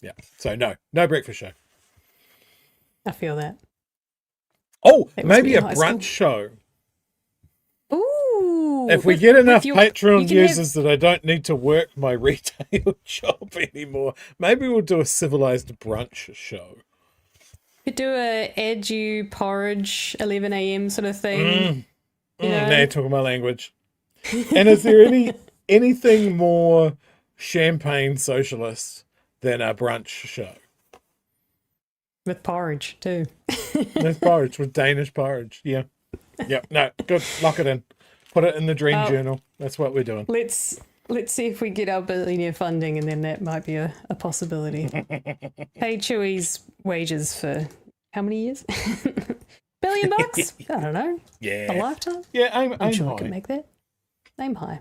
Yeah. So no breakfast show. I feel that. Oh, maybe a brunch show. Ooh. If we get enough Patreon users that I don't need to work my retail job anymore, maybe we'll do a civilized brunch show. Could do a edu porridge 11 a.m. sort of thing. Now you're talking my language. And is there anything more champagne socialist than a brunch show? With porridge too. With porridge, with Danish porridge. Yeah. Yep. No, good. Lock it in. Put it in the dream journal. That's what we're doing. Let's see if we get our billionaire funding, and then that might be a possibility. Pay Chewy's wages for how many years? $1 billion? I don't know. Yeah. A lifetime? Yeah, I'm sure high. I can make that. Aim high.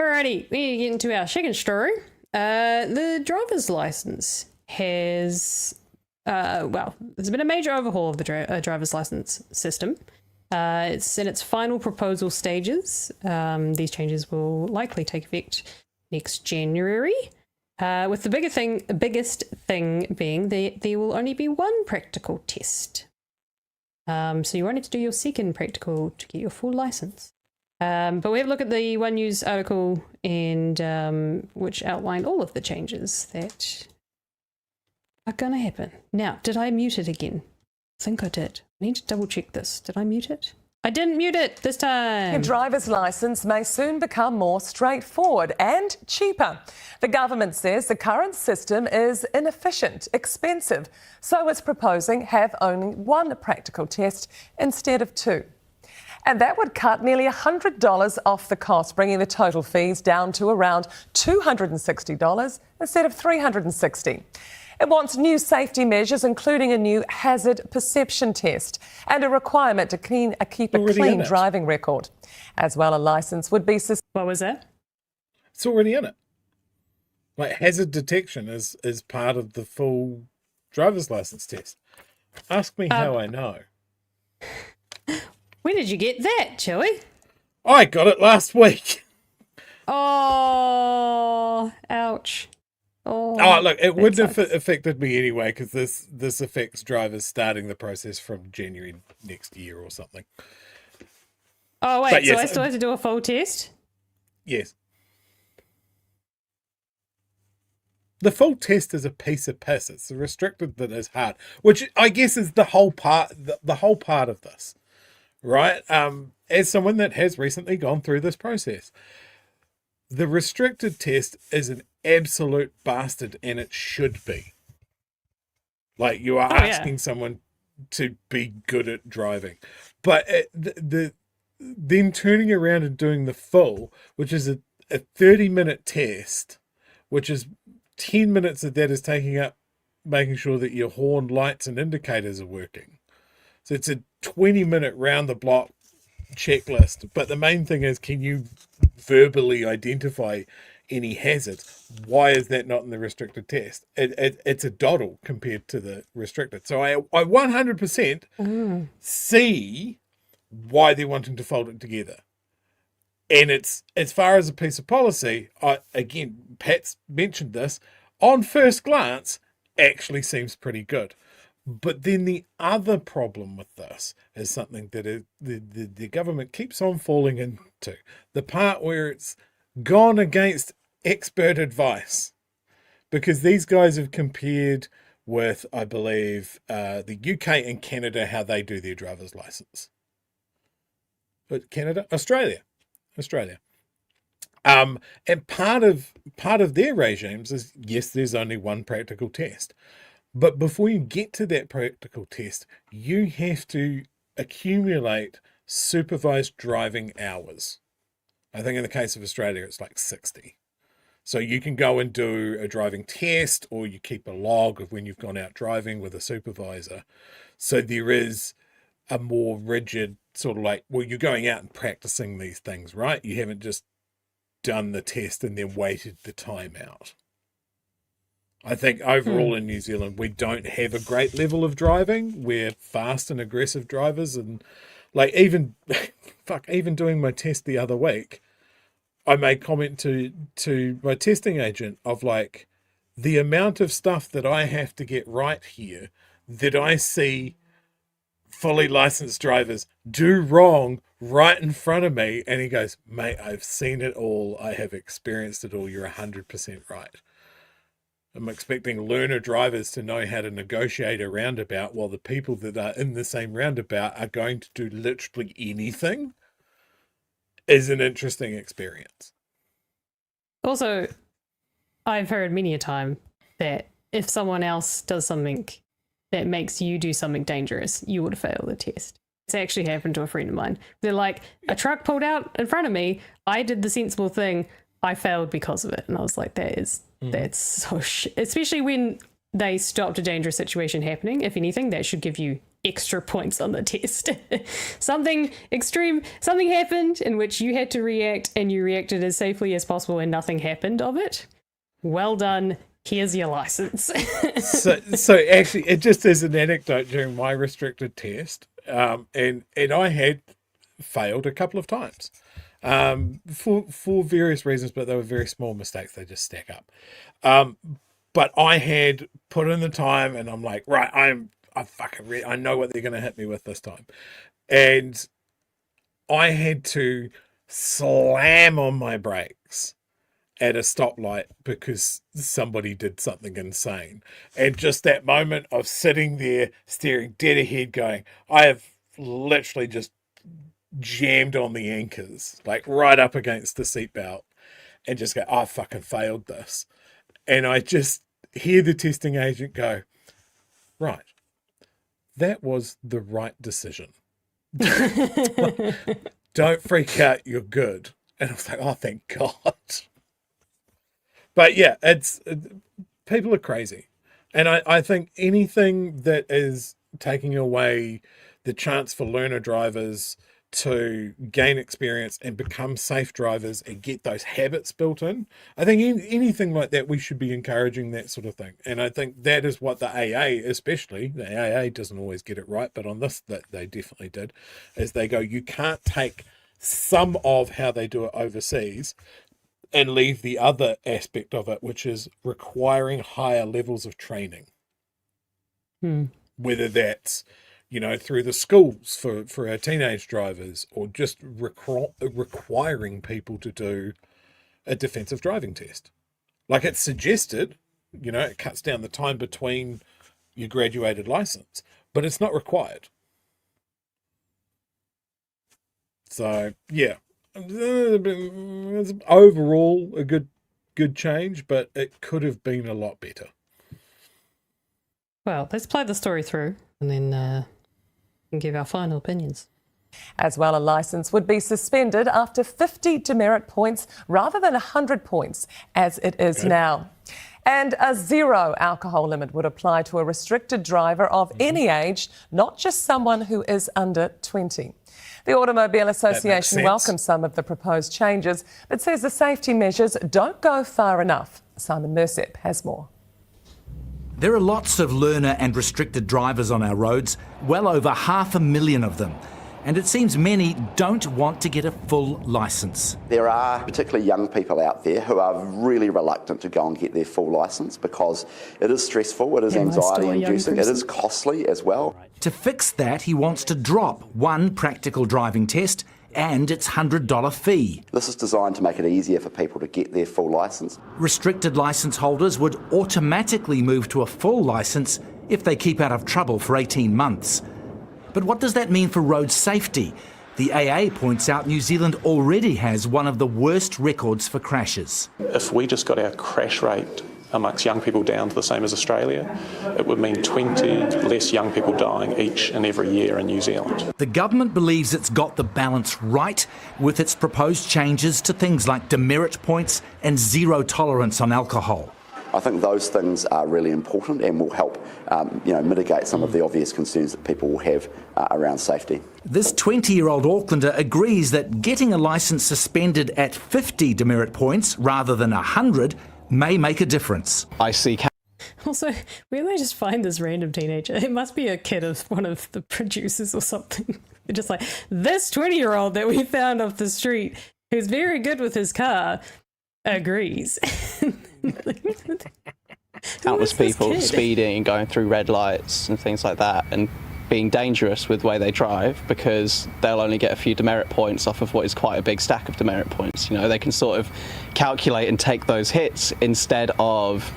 Alrighty, we need to get into our chicken story. The driver's license has there's been a major overhaul of the driver's license system. It's in its final proposal stages. These changes will likely take effect next January. With the biggest thing being there will only be one practical test. So you won't need to do your second practical to get your full license. But we have a look at the One News article and which outlined all of the changes that are going to happen. Now, did I mute it again? I think I did. I need to double check this. Did I mute it? I didn't mute it this time. Your driver's licence may soon become more straightforward and cheaper. The government says the current system is inefficient, expensive, so it's proposing have only one practical test instead of two. And that would cut nearly $100 off the cost, bringing the total fees down to around $260 instead of $360. It wants new safety measures, including a new hazard perception test and a requirement to keep a clean driving record. As well, a licence would be... What was that? It's already in it. Like, hazard detection is part of the full driver's licence test. Ask me how I know. Where did you get that, Chewy? I got it last week. Oh, ouch. Oh, look, it wouldn't have affected me anyway, because this affects drivers starting the process from January next year or something. Oh, wait, yes, so I still have to do a full test? Yes. The full test is a piece of piss. It's the restricted that is hard, which I guess is the whole part of this, right? As someone that has recently gone through this process, the restricted test is an absolute bastard, and it should be. Like, you are asking someone to be good at driving, but then turning around and doing the full, which is a 30-minute test, which is 10 minutes of that is taking up making sure that your horn, lights, and indicators are working. So it's a 20-minute round the block checklist, but the main thing is, can you verbally identify any hazards? Why is that not in the restricted test? It's a doddle compared to the restricted. So I 100% see why they're wanting to fold it together. And it's, as far as a piece of policy, again, Pat's mentioned this, on first glance, actually seems pretty good. But then the other problem with this is something that the government keeps on falling into. The part where it's gone against expert advice. Because these guys have compared with, I believe, the UK and Canada, how they do their driver's license. But Canada? Australia. And part of their regimes is, yes, there's only one practical test. But before you get to that practical test, you have to accumulate supervised driving hours. I think in the case of Australia, it's like 60. So you can go and do a driving test, or you keep a log of when you've gone out driving with a supervisor. So there is a more rigid sort of like, well, you're going out and practicing these things, right? You haven't just done the test and then waited the time out. I think overall in New Zealand, we don't have a great level of driving. We're fast and aggressive drivers. And like even doing my test the other week, I made comment to my testing agent of like the amount of stuff that I have to get right here that I see fully licensed drivers do wrong right in front of me. And he goes, mate, I've seen it all. I have experienced it all. You're 100% right. I'm expecting learner drivers to know how to negotiate a roundabout, while the people that are in the same roundabout are going to do literally anything, is an interesting experience. Also, I've heard many a time that if someone else does something that makes you do something dangerous, you would fail the test. It's actually happened to a friend of mine. They're like, a truck pulled out in front of me. I did the sensible thing. I failed because of it. And I was like, that's so shit. Especially when they stopped a dangerous situation happening. If anything, that should give you extra points on the test. Something happened in which you had to react, and you reacted as safely as possible and nothing happened of it. Well done. Here's your license. So actually, it just is an anecdote during my restricted test, and I had failed a couple of times, for various reasons, but they were very small mistakes. They just stack up. But I had put in the time, and I'm like, right, I know what they're going to hit me with this time, and I had to slam on my brakes at a stoplight because somebody did something insane. And just that moment of sitting there staring dead ahead going, I have literally just jammed on the anchors, like right up against the seatbelt, and just go, I fucking failed this. And I just hear the testing agent go, right, that was the right decision. Don't freak out, you're good. And I was like, oh, thank God. But yeah, people are crazy. And I think anything that is taking away the chance for learner drivers to gain experience and become safe drivers and get those habits built in, I think anything like that, we should be encouraging that sort of thing. And I think that is what the AA, especially, the AA doesn't always get it right, but on this, that they definitely did, is they go, you can't take some of how they do it overseas and leave the other aspect of it, which is requiring higher levels of training. Whether that's, through the schools for our teenage drivers, or just requiring people to do a defensive driving test. Like it's suggested, it cuts down the time between your graduated license, but it's not required. So, yeah. It's overall a good change, but it could have been a lot better. Well, let's play the story through and then and give our final opinions. As well, a licence would be suspended after 50 demerit points rather than 100 points, as it is now. And a 0 alcohol limit would apply to a restricted driver of any age, not just someone who is under 20. The Automobile Association welcomes some of the proposed changes, but says the safety measures don't go far enough. Simon Mersep has more. There are lots of learner and restricted drivers on our roads, well over 500,000 of them. And it seems many don't want to get a full licence. There are particularly young people out there who are really reluctant to go and get their full licence because it is stressful, it is anxiety-inducing, it is costly as well. To fix that, he wants to drop one practical driving test and its $100 fee. This is designed to make it easier for people to get their full licence. Restricted licence holders would automatically move to a full licence if they keep out of trouble for 18 months. But what does that mean for road safety? The AA points out New Zealand already has one of the worst records for crashes. If we just got our crash rate amongst young people down to the same as Australia, it would mean 20 less young people dying each and every year in New Zealand. The government believes it's got the balance right with its proposed changes to things like demerit points and zero tolerance on alcohol. I think those things are really important and will help mitigate some of the obvious concerns that people will have around safety. This 20-year-old Aucklander agrees that getting a licence suspended at 50 demerit points rather than 100 may make a difference. I see. Also, where do they just find this random teenager? It must be a kid of one of the producers or something. They're just like, this 20-year-old that we found off the street who's very good with his car agrees. Countless people speeding and going through red lights and things like that, and being dangerous with the way they drive because they'll only get a few demerit points off of what is quite a big stack of demerit points. They can sort of calculate and take those hits instead of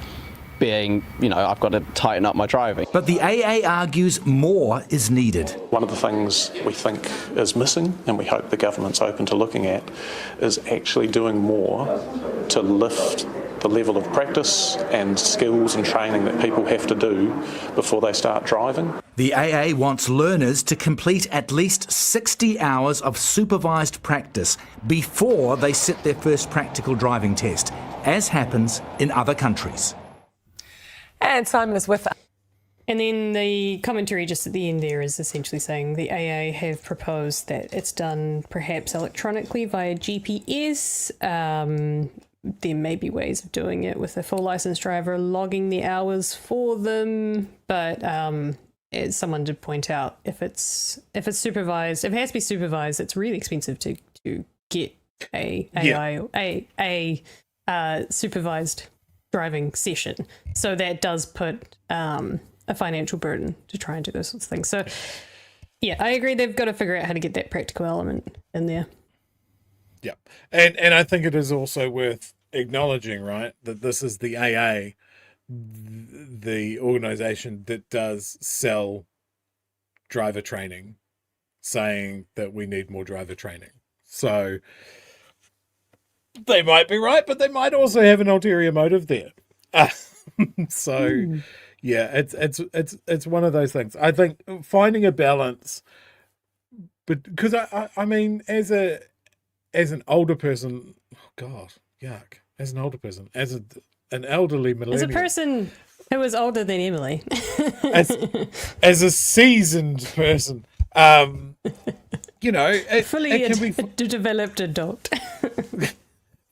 being, I've got to tighten up my driving. But the AA argues more is needed. One of the things we think is missing, and we hope the government's open to looking at, is actually doing more to lift the level of practice and skills and training that people have to do before they start driving. The AA wants learners to complete at least 60 hours of supervised practice before they sit their first practical driving test, as happens in other countries. And Simon is with us. And then the commentary just at the end there is essentially saying the AA have proposed that it's done perhaps electronically via GPS, there may be ways of doing it with a full licensed driver logging the hours for them, but as someone did point out, if it's supervised, if it has to be supervised, it's really expensive to get a supervised driving session. So that does put a financial burden to try and do those sorts of things. So yeah, I agree. They've got to figure out how to get that practical element in there. Yeah. And I think it is also worth acknowledging, right, that this is the AA, the organization that does sell driver training, saying that we need more driver training. So they might be right, but they might also have an ulterior motive there. Yeah, it's one of those things. I think finding a balance, but because I mean, as an older person, oh God, yuck. As an older person, as an elderly millennial, as a person who was older than Emily, as a seasoned person, you know, it can be developed adult.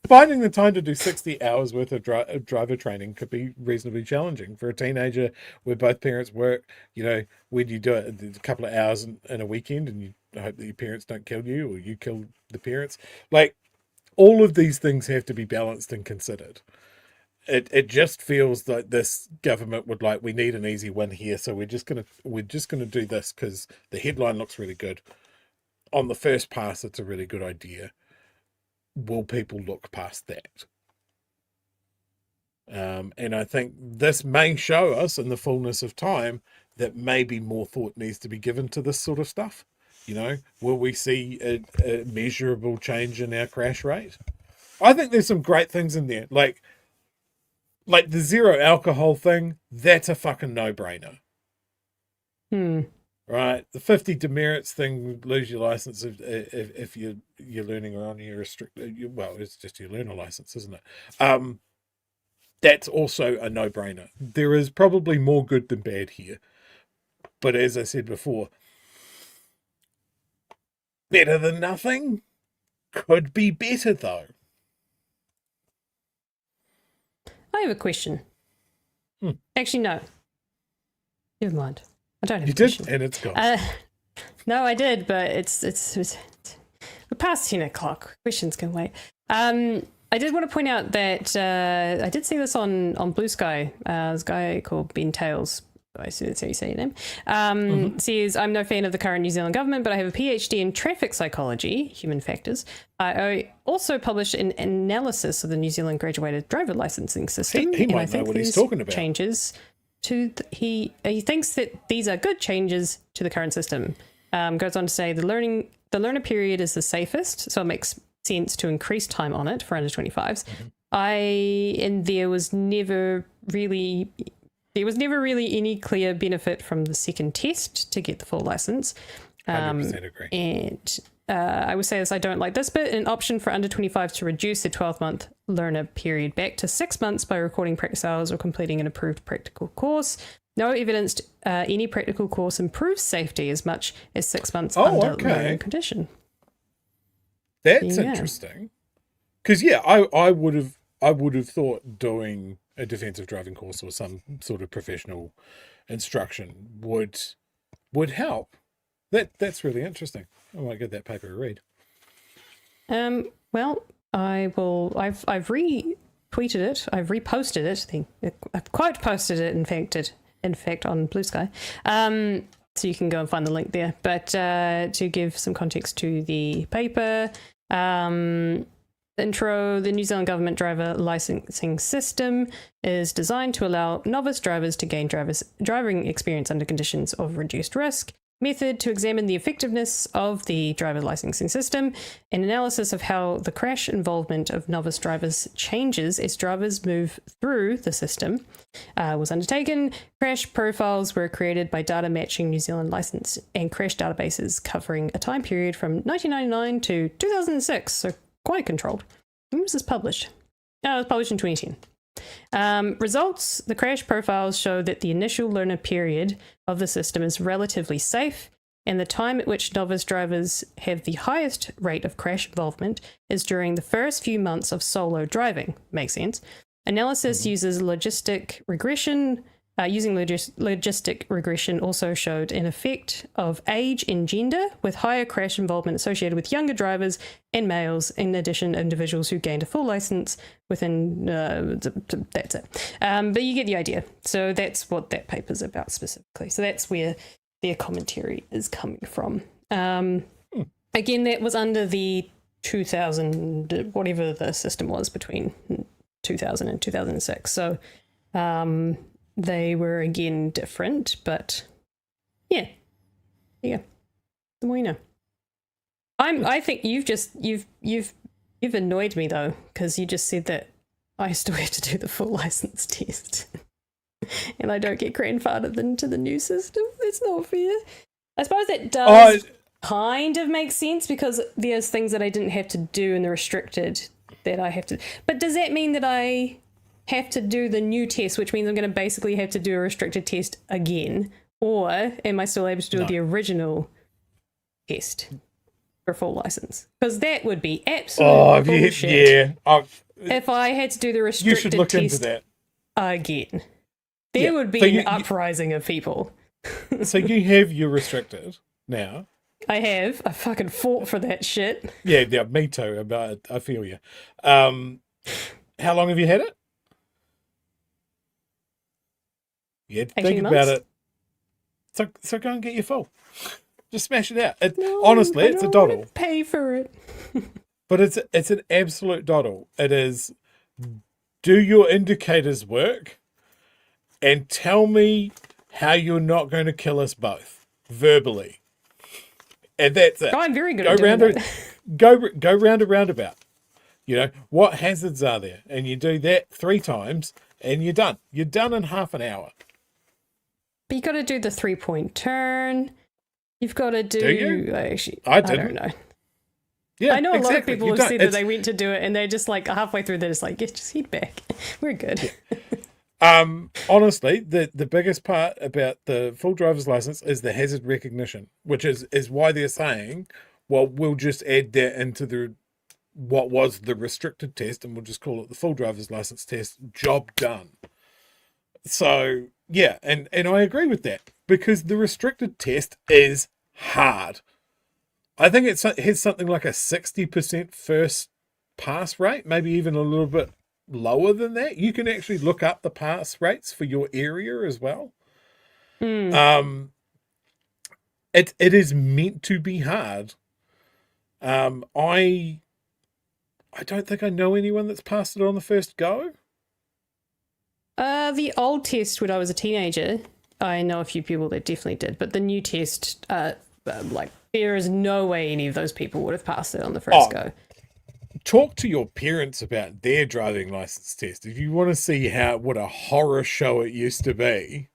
Finding the time to do 60 hours worth of driver training could be reasonably challenging for a teenager where both parents work. You know, when you do it a couple of hours in a weekend and you hope that your parents don't kill you or you kill the parents. Like, all of these things have to be balanced and considered. It just feels like this government would like, we need an easy win here, so we're just gonna do this because the headline looks really good. On the first pass, it's a really good idea. Will people look past that? And I think this may show us in the fullness of time that maybe more thought needs to be given to this sort of stuff. You know, will we see a measurable change in our crash rate? I think there's some great things in there. Like the zero alcohol thing, that's a fucking no-brainer. Right? The 50 demerits thing, lose your license if you're learning or on your restricted, well, it's just your learner license, isn't it? That's also a no-brainer. There is probably more good than bad here. But as I said before, better than nothing could be better, though. I have a question. Actually, no. Never mind. I don't have you a question. You did, and it's gone. No, I did, but it's we're past 10 o'clock. Questions can wait. I did want to point out that I did see this on Blue Sky. This guy called Ben Tails, I assume that's how you say your name, says, I'm no fan of the current New Zealand government, but I have a PhD in traffic psychology, human factors. I also published an analysis of the New Zealand graduated driver licensing system. He might know what he's talking about. Changes to he thinks that these are good changes to the current system. Goes on to say the learner period is the safest, so it makes sense to increase time on it for under 25s. There was never really any clear benefit from the second test to get the full license. 100% agree. And I would say this, I don't like this bit, an option for under 25s to reduce the 12-month learner period back to 6 months by recording practice hours or completing an approved practical course. No evidence any practical course improves safety as much as 6 months under learning condition. That's interesting. Because I would have thought doing a defensive driving course or some sort of professional instruction would help. That's really interesting. I might get that paper to read. Well, I will. I've retweeted it. I've reposted it. I've quote posted it. In fact, on Blue Sky. So you can go and find the link there. But to give some context to the paper, intro, the New Zealand government driver licensing system is designed to allow novice drivers to gain driving experience under conditions of reduced risk. Method to examine the effectiveness of the driver licensing system. An analysis of how the crash involvement of novice drivers changes as drivers move through the system was undertaken. Crash profiles were created by data matching New Zealand license and crash databases covering a time period from 1999 to 2006, so quite controlled. When was this published? It was published in 2010. Results, the crash profiles show that the initial learner period of the system is relatively safe and the time at which novice drivers have the highest rate of crash involvement is during the first few months of solo driving. Makes sense. Analysis uses logistic regression. Using logistic regression also showed an effect of age and gender, with higher crash involvement associated with younger drivers and males, in addition to individuals who gained a full license within, that's it. But you get the idea. So that's what that paper's about specifically. So that's where their commentary is coming from. Again, that was under the 2000, whatever the system was between 2000 and 2006. So, they were again different, but yeah. The more you know. I think you've annoyed me though, because you just said that I still have to do the full license test, and I don't get grandfathered into the new system. It's not fair. I suppose that does kind of make sense, because there's things that I didn't have to do in the restricted that I have to. But does that mean that I have to do the new test, which means I'm going to basically have to do a restricted test again? Or am I still able to do the original test for full license? Because that would be absolute bullshit. Yeah. If I had to do the restricted You should look test into that again, there would be an uprising of people. So you have your restricted now. I have. I fucking fought for that shit. Yeah, me too. I feel you. How long have you had it? Yeah, think about it. So go and get your full. Just smash it out. Honestly, it's a doddle. Pay for it. But it's an absolute doddle. It is, do your indicators work, and tell me how you're not going to kill us both verbally. And that's it. Oh, I'm very good at doing that. Go round a roundabout. You know, what hazards are there? And you do that 3 times and you're done. You're done in half an hour. But you got to do the 3-point turn. You've got to do. You? Actually, I don't know. Yeah, I know a lot of people have said that It's- they went to do it and they're just like halfway through, they're just like, yeah, just head back. We're good. Honestly, the biggest part about the full driver's license is the hazard recognition, which is why they're saying, well, we'll just add that into what was the restricted test, and we'll just call it the full driver's license test. Job done. So yeah, and I agree with that, because the restricted test is hard. I think it has something like a 60% first pass rate, maybe even a little bit lower than that. You can actually look up the pass rates for your area as well. It is meant to be hard. I don't think I know anyone that's passed it on the first go. The old test when I was a teenager, I know a few people that definitely did, but the new test, like, there is no way any of those people would have passed it on the first go. Talk to your parents about their driving license test. If you want to see what a horror show it used to be,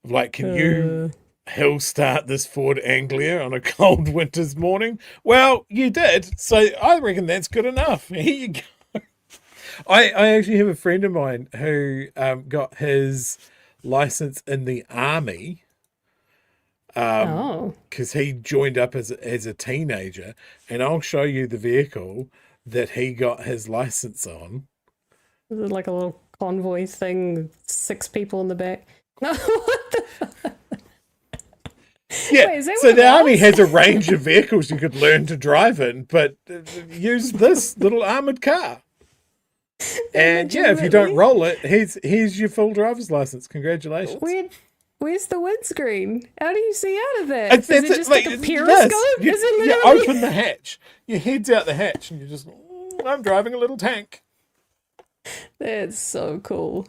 like, can you hill start this Ford Anglia on a cold winter's morning? Well, you did, so I reckon that's good enough. Here you go. I actually have a friend of mine who got his license in the army. Because he joined up as a teenager, and I'll show you the vehicle that he got his license on. Is it like a little convoy thing with 6 people in the back? No, what the fuck? Yeah, Wait, is that so what the it army was? has a range of vehicles you could learn to drive in, but use this little armoured car. And yeah, if you don't roll it, here's your full driver's license. Congratulations. Where's the windscreen? How do you see out of that? It's Is it just like a periscope? You, Is it you literally? open the hatch, your head's out the hatch, and you're just, I'm driving a little tank. That's so cool.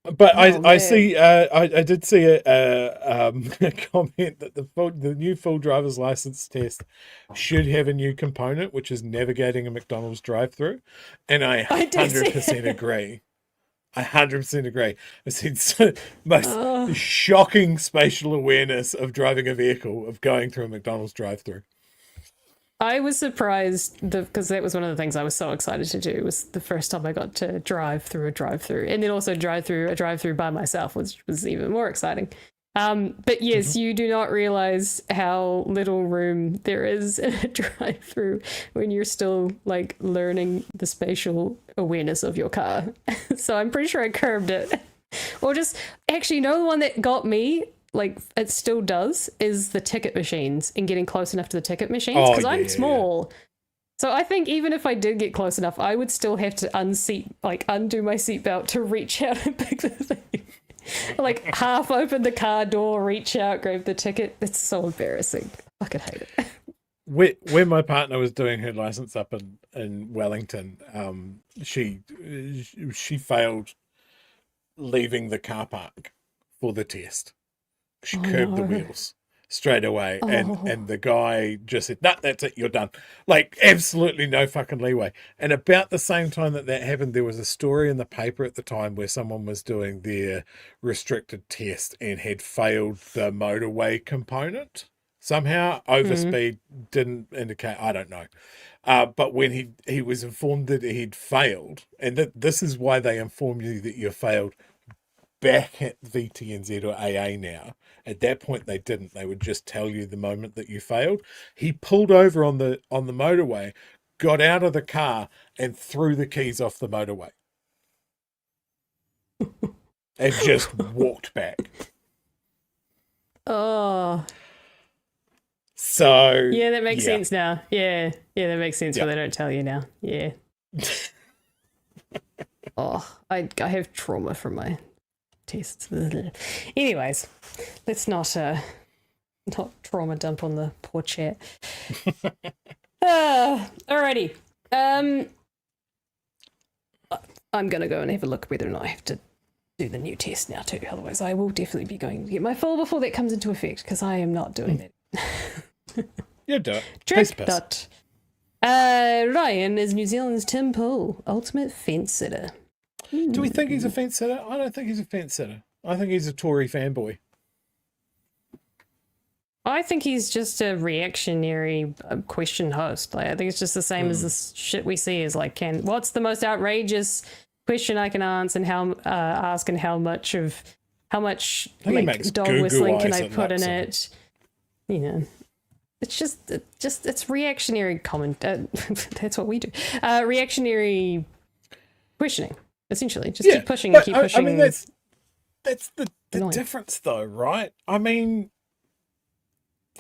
But I man. see, I did see a comment that the new full driver's license test should have a new component, which is navigating a McDonald's drive-through, and I 100% agree. I 100% agree. It's the most shocking spatial awareness of driving a vehicle, of going through a McDonald's drive-through. I was surprised because that was one of the things I was so excited to do. Was the first time I got to drive through a drive-through, and then also drive through a drive-through by myself, which was even more exciting. But yes, you do not realize how little room there is in a drive-through when you're still like learning the spatial awareness of your car. So I'm pretty sure I curbed it. Or just actually, the one that got me, like it still does, is the ticket machines and getting close enough to the ticket machines because I'm small. So I think even if I did get close enough, I would still have to undo my seatbelt to reach out and pick the thing. Like half open the car door, reach out, grab the ticket. It's so embarrassing. I fucking hate it. When my partner was doing her license up in Wellington, she failed leaving the car park for the test. She curbed the wheels straight away, and the guy just said, "No, that's it, you're done." Like absolutely no fucking leeway. And about the same time that happened, there was a story in the paper at the time where someone was doing their restricted test and had failed the motorway component. Somehow overspeed didn't indicate, I don't know. But when he was informed that he'd failed, and this is why they inform you that you failed back at VTNZ or AA now. At that point they didn't. They would just tell you the moment that you failed. He pulled over on the motorway, got out of the car and threw the keys off the motorway. And just walked back. Oh. So yeah, that makes sense now. Yeah, that makes sense why they don't tell you now. Yeah. Oh, I have trauma from my tests. Anyways, let's not trauma dump on the poor chat. Alrighty. I'm gonna go and have a look whether or not I have to do the new test now too. Otherwise, I will definitely be going to get my full before that comes into effect because I am not doing that. You do it. Trick dot. Ryan is New Zealand's Tim Pool, ultimate fence sitter. Do we think he's a fence sitter? I don't think he's a fence sitter. I think he's a Tory fanboy. I think he's just a reactionary question host. Like, I think it's just the same as this shit we see is like, what's the most outrageous question I can answer and ask and how much like dog whistling can I put in it? You know, it's reactionary comment. That's what we do. Reactionary questioning, essentially. Just keep pushing and keep pushing. I mean, that's the difference, though, right? I mean,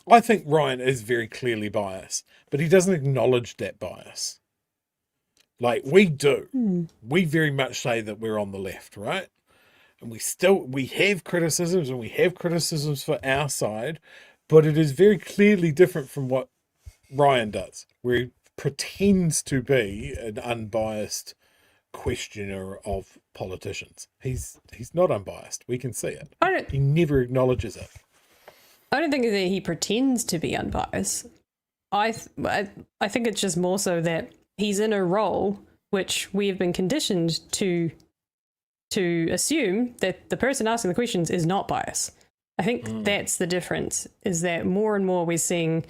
I think Ryan is very clearly biased, but he doesn't acknowledge that bias. Like we do. We very much say that we're on the left, right? And we have criticisms, and we have criticisms for our side, but it is very clearly different from what Ryan does, where he pretends to be an unbiased questioner of politicians. He's not unbiased. We can see it. He never acknowledges it. I don't think that he pretends to be unbiased. I think it's just more so that he's in a role which we have been conditioned to assume that the person asking the questions is not biased. I think that's the difference, is that more and more we're seeing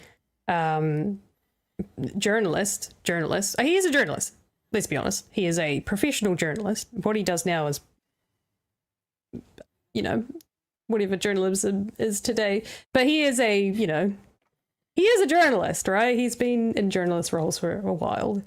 journalists. He is a journalist. Let's be honest. He is a professional journalist. What he does now is, whatever journalism is today. But he is a journalist, right? He's been in journalist roles for a while.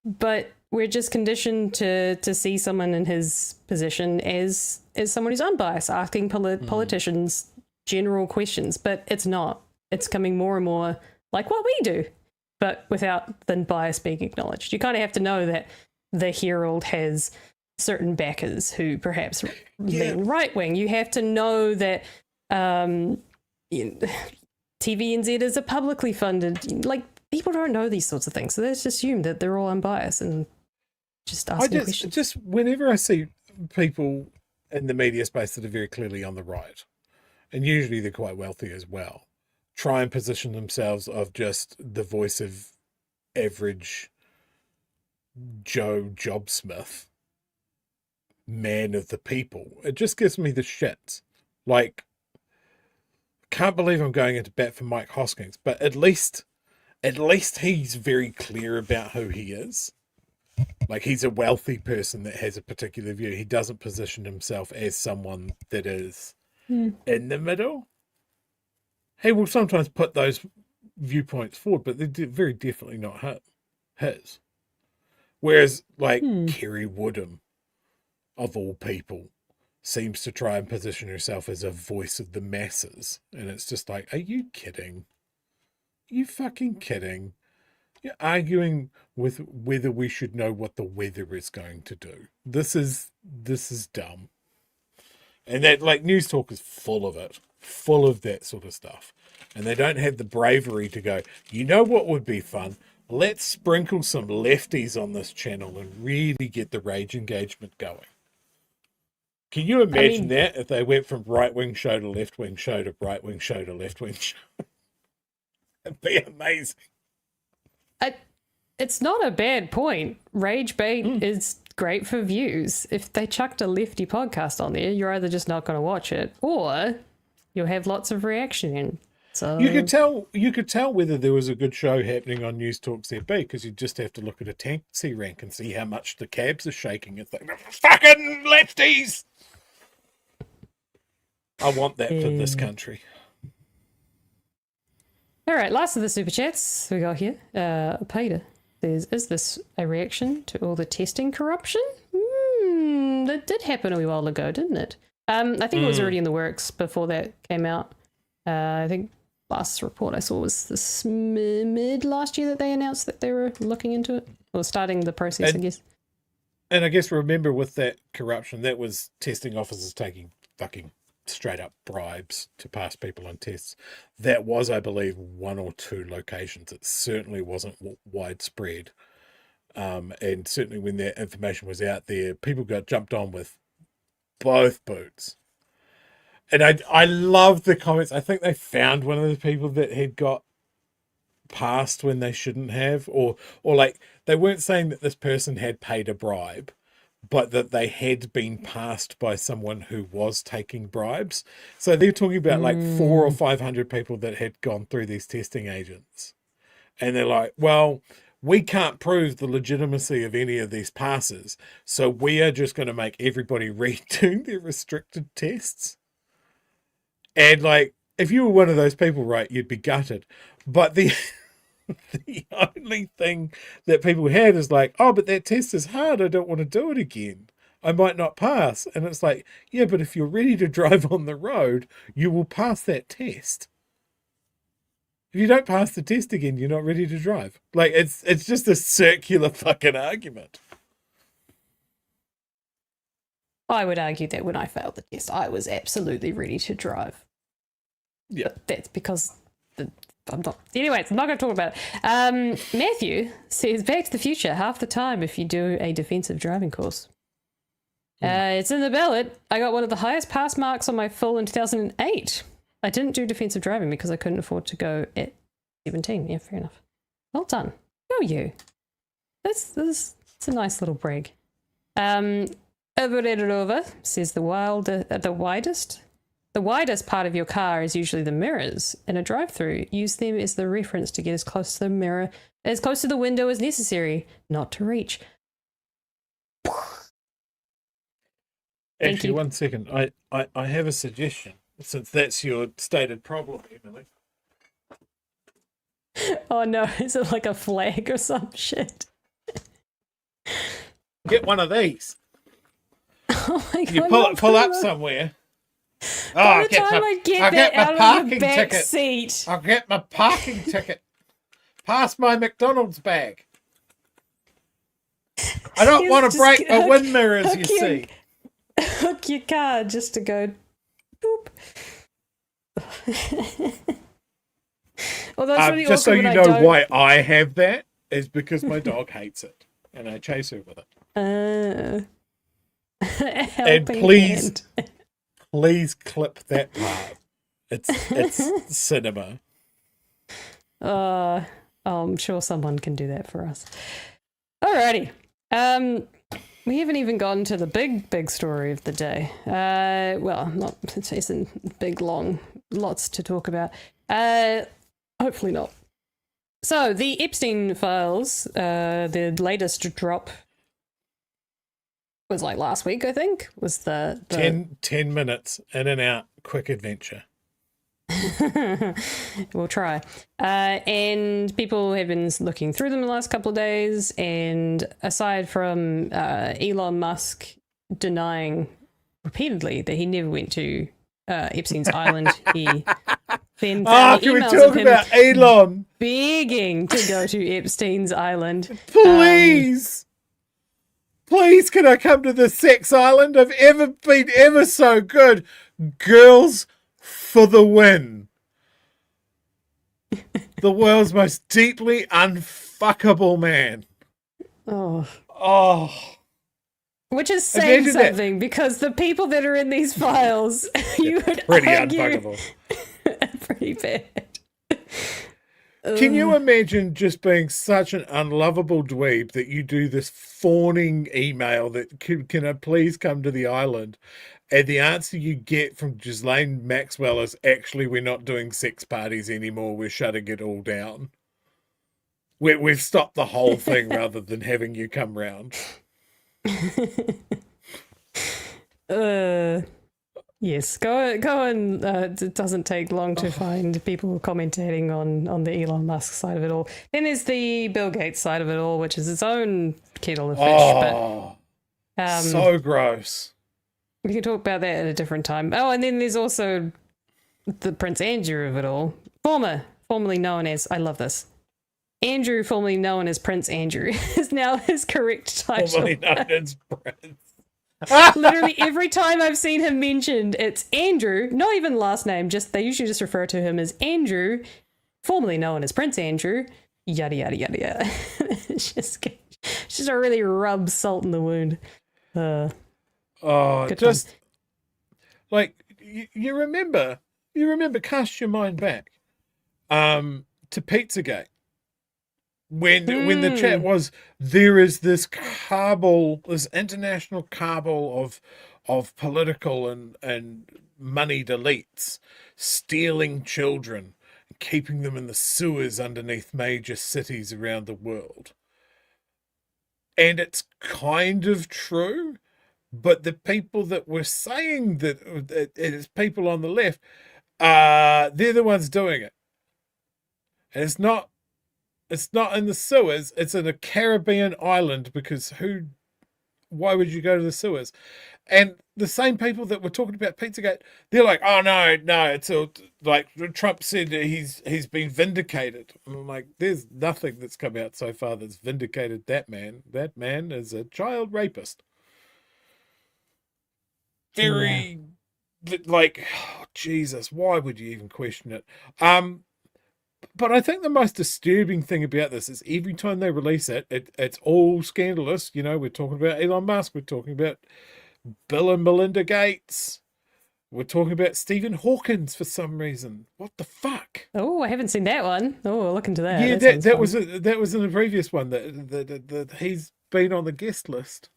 But we're just conditioned to see someone in his position as someone who's unbiased, asking politicians general questions. But it's not. It's coming more and more like what we do, but without the bias being acknowledged. You kind of have to know that the Herald has certain backers who perhaps lean right wing. You have to know that TVNZ is a publicly funded. Like, people don't know these sorts of things, so they just assume that they're all unbiased and just asking questions. Just whenever I see people in the media space that are very clearly on the right, and usually they're quite wealthy as well, try and position themselves of just the voice of average Joe Jobsmith, man of the people. It just gives me the shits. Like, can't believe I'm going into bat for Mike Hoskins, but at least he's very clear about who he is. Like, he's a wealthy person that has a particular view. He doesn't position himself as someone that is in the middle. He will sometimes put those viewpoints forward, but they're very definitely not his. Whereas, like, Kerry Woodham, of all people, seems to try and position herself as a voice of the masses. And it's just like, are you kidding? Are you fucking kidding? You're arguing with whether we should know what the weather is going to do. This is dumb. And that, like, News Talk is full of it, full of that sort of stuff. And they don't have the bravery to go, you know what would be fun? Let's sprinkle some lefties on this channel and really get the rage engagement going. Can you imagine that if they went from right-wing show to left-wing show to right-wing show to left-wing show? It'd be amazing. It's not a bad point. Rage bait is great for views. If they chucked a lefty podcast on there, you're either just not going to watch it, or you'll have lots of reaction. So you could tell whether there was a good show happening on News Talk ZB, because you just have to look at a taxi rank and see how much the cabs are shaking. It's like, fucking lefties. I want that for this country. All right, last of the super chats we got here. Peter says, is this a reaction to all the testing corruption? That did happen a wee while ago, didn't it? I think it was already in the works before that came out. I think last report I saw was this mid last year that they announced that they were looking into it, or starting the process, I guess. And I guess, remember, with that corruption, that was testing officers taking fucking straight up bribes to pass people on tests. That was, I believe, 1 or 2 locations. It certainly wasn't widespread. And certainly when that information was out there, people got jumped on with both boots. And I love the comments. I think they found one of the people that had got passed when they shouldn't have, or like, they weren't saying that this person had paid a bribe, but that they had been passed by someone who was taking bribes. So they're talking about like 400 or 500 people that had gone through these testing agents. And they're like, well, we can't prove the legitimacy of any of these passes, so we are just going to make everybody redo their restricted tests. And like, if you were one of those people, right, you'd be gutted. But the only thing that people had is like, oh, but that test is hard. I don't want to do it again. I might not pass. And it's like, yeah, but if you're ready to drive on the road, you will pass that test. If you don't pass the test again, you're not ready to drive. Like, it's just a circular fucking argument. I would argue that when I failed the test, I was absolutely ready to drive. Yeah. But that's because I'm not. Anyways, I'm not going to talk about it. Matthew says, Back to the Future, half the time if you do a defensive driving course. It's in the ballot. I got one of the highest pass marks on my full in 2008. I didn't do defensive driving because I couldn't afford to go at 17. Yeah, fair enough. Well done. Go you. That's a nice little brag. Over says the widest part of your car is usually the mirrors. In a drive-through, use them as the reference to get as close to the mirror, as close to the window as necessary, not to reach. Actually, 1 second. I have a suggestion, since that's your stated problem, Emily. Oh no, is it like a flag or some shit? Get one of these. Oh my God, You pull up somewhere. By the time I get that out of the back seat. I'll get my parking ticket. Pass my McDonald's bag. I don't want to break the wind mirrors, you see. Hook your car just to go boop. Well, that's really just so awkward you when know I don't... why I have that is because my dog hates it and I chase her with it. And please clip that part. It's cinema. I'm sure someone can do that for us. Alrighty. We haven't even gotten to the big story of the day. Well, not it isn't big, long, lots to talk about. Hopefully not. So the Epstein files, the latest drop was like last week, I think, was the 10 minutes in and out, quick adventure. We'll try. And people have been looking through them the last couple of days. And aside from Elon Musk denying repeatedly that he never went to Epstein's island, he then found can we emails talk of him about Elon begging to go to Epstein's island. Please. Please, can I come to the sex island? I've ever been ever so good. Girls for the win. The world's most deeply unfuckable man. Oh. Which is saying Imagine that. something, because the people that are in these files, you would Pretty argue, unfuckable. pretty bad. Can you imagine just being such an unlovable dweeb that you do this fawning email that can I please come to the island? And the answer you get from Ghislaine Maxwell is, actually, we're not doing sex parties anymore. We're shutting it all down. We've stopped the whole thing rather than having you come round. Yes, go and it doesn't take long to find people commentating on the Elon Musk side of it all. Then there's the Bill Gates side of it all, which is its own kettle of fish. But so gross. We can talk about that at a different time. Oh, and then there's also the Prince Andrew of it all. Formerly known as, I love this, Andrew, formerly known as Prince Andrew, is now his correct title. Formerly known as Prince. Literally every time I've seen him mentioned, it's Andrew, not even last name, just they usually just refer to him as Andrew, formerly known as Prince Andrew, yada yada yada yada. It's just a really rub salt in the wound. Just like you remember, cast your mind back to Pizzagate. When the chat was, there is this cabal, this international cabal of political and moneyed elites stealing children and keeping them in the sewers underneath major cities around the world. And it's kind of true, but the people that were saying that it is people on the left, they're the ones doing it. And it's not in the sewers, it's in a Caribbean island, because why would you go to the sewers? And the same people that were talking about Pizzagate, they're like, oh no, it's all, like Trump said he's been vindicated. And I'm like, there's nothing that's come out so far that's vindicated that man. That man is a child rapist. Like, oh, Jesus, why would you even question it? But I think the most disturbing thing about this is every time they release it, it's all scandalous. You know, we're talking about Elon Musk, we're talking about Bill and Melinda Gates, we're talking about Stephen Hawkins for some reason. What the fuck? Oh, I haven't seen that one. Oh, I'll look into that. Yeah, that was in the previous one that he's been on the guest list.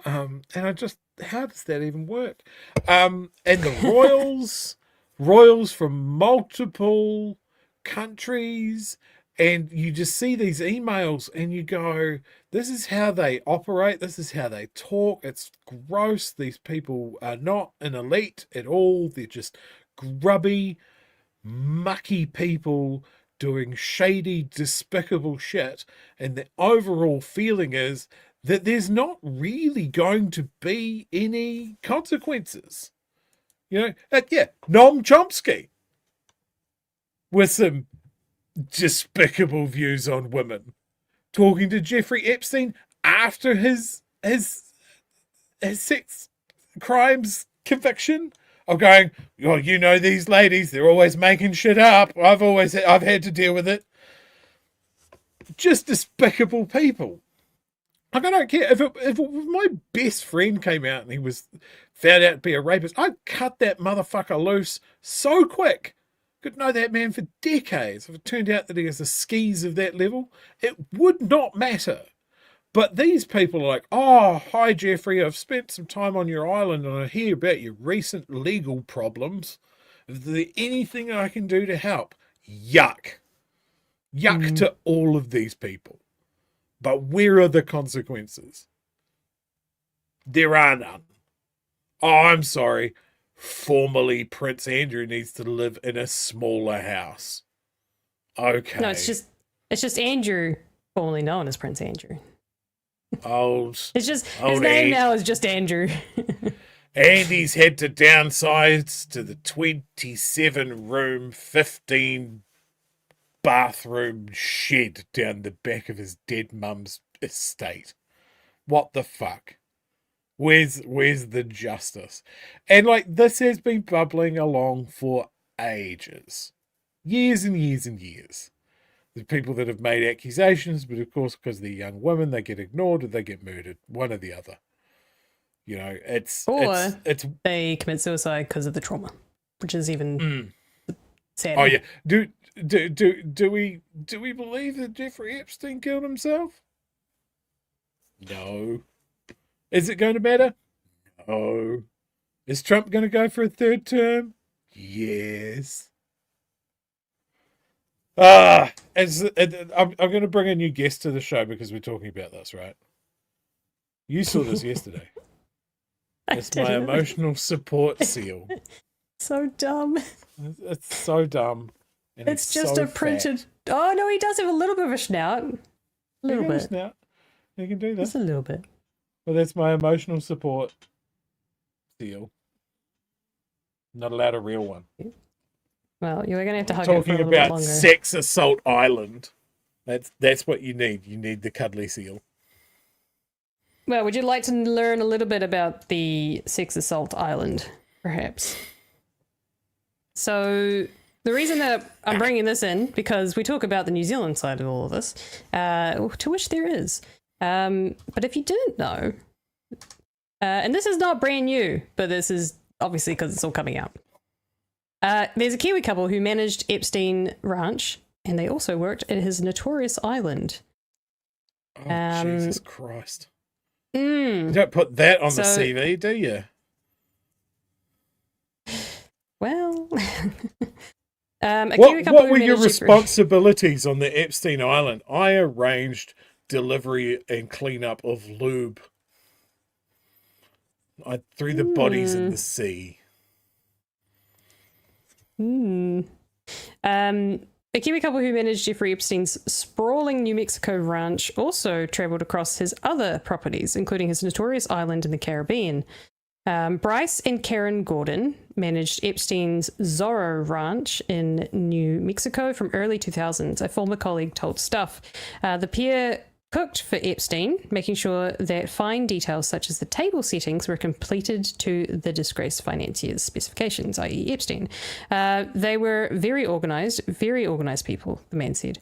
And how does that even work? And the royals from multiple countries, and you just see these emails and you go, this is how they operate, this is how they talk. It's gross. These people are not an elite at all. They're just grubby, mucky people doing shady, despicable shit, and the overall feeling is that there's not really going to be any consequences. You know, Noam Chomsky with some despicable views on women, talking to Jeffrey Epstein after his sex crimes conviction, of going, oh, you know, these ladies, they're always making shit up. I've had to deal with it. Just despicable people. Like, I don't care if my best friend came out and he was found out to be a rapist, I'd cut that motherfucker loose so quick. Could know that man for decades. If it turned out that he has the skis of that level, it would not matter. But these people are like, oh, hi, Jeffrey, I've spent some time on your island and I hear about your recent legal problems. Is there anything I can do to help? Yuck. Yuck to all of these people. But where are the consequences? There are none. Oh, I'm sorry. Formerly Prince Andrew needs to live in a smaller house. Okay. No, it's just Andrew, formerly known as Prince Andrew. It's just his name now is just Andrew. Andy's had to downsize to the 27-room, 15-bathroom shed down the back of his dead mum's estate. What the fuck? Where's the justice? And like, this has been bubbling along for ages. Years and years and years. The people that have made accusations, but of course, because they're young women, they get ignored or they get murdered. One or the other. You know, it's they commit suicide because of the trauma, which is even sadder. Oh yeah. Do we believe that Jeffrey Epstein killed himself? No. Is it going to matter? No. Is Trump going to go for a third term? Yes. I'm going to bring a new guest to the show because we're talking about this, right? You saw this yesterday. It's my emotional support seal. So dumb. It's so dumb. And it's just so a printed. Fat. Oh no, he does have a little bit of a snout. A little bit. Snout. You can do that. Just a little bit. Well, that's my emotional support seal. Not allowed a real one. Well, you're going to have to hug it for a Talking little bit about longer. Sex Assault Island. That's what you need. You need the cuddly seal. Well, would you like to learn a little bit about the Sex Assault Island, perhaps? So, the reason that I'm bringing this in, because we talk about the New Zealand side of all of this, to which there is. But if you didn't know, and this is not brand new, but this is obviously because it's all coming out. There's a Kiwi couple who managed Epstein Ranch, and they also worked at his notorious island. Oh, Jesus Christ. You don't put that on the CV, do you? Well, what were your responsibilities on the Epstein Island? I arranged delivery and cleanup of lube. I threw the bodies in the sea. A Kiwi couple who managed Jeffrey Epstein's sprawling New Mexico ranch also travelled across his other properties, including his notorious island in the Caribbean. Bryce and Karen Gordon managed Epstein's Zorro Ranch in New Mexico from early 2000s, a former colleague told Stuff. The pair cooked for Epstein, making sure that fine details such as the table settings were completed to the disgraced financier's specifications, i.e. Epstein. They were very organised people, the man said.